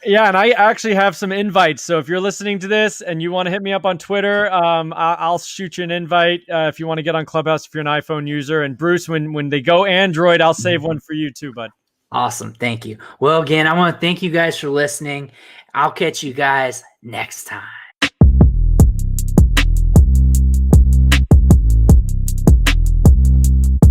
Yeah, and I actually have some invites. So if you're listening to this and you want to hit me up on Twitter, I'll shoot you an invite if you want to get on Clubhouse if you're an iPhone user. And Bruce, when they go Android, I'll save one for you too, bud. Awesome. Thank you. Well, again, I want to thank you guys for listening. I'll catch you guys next time.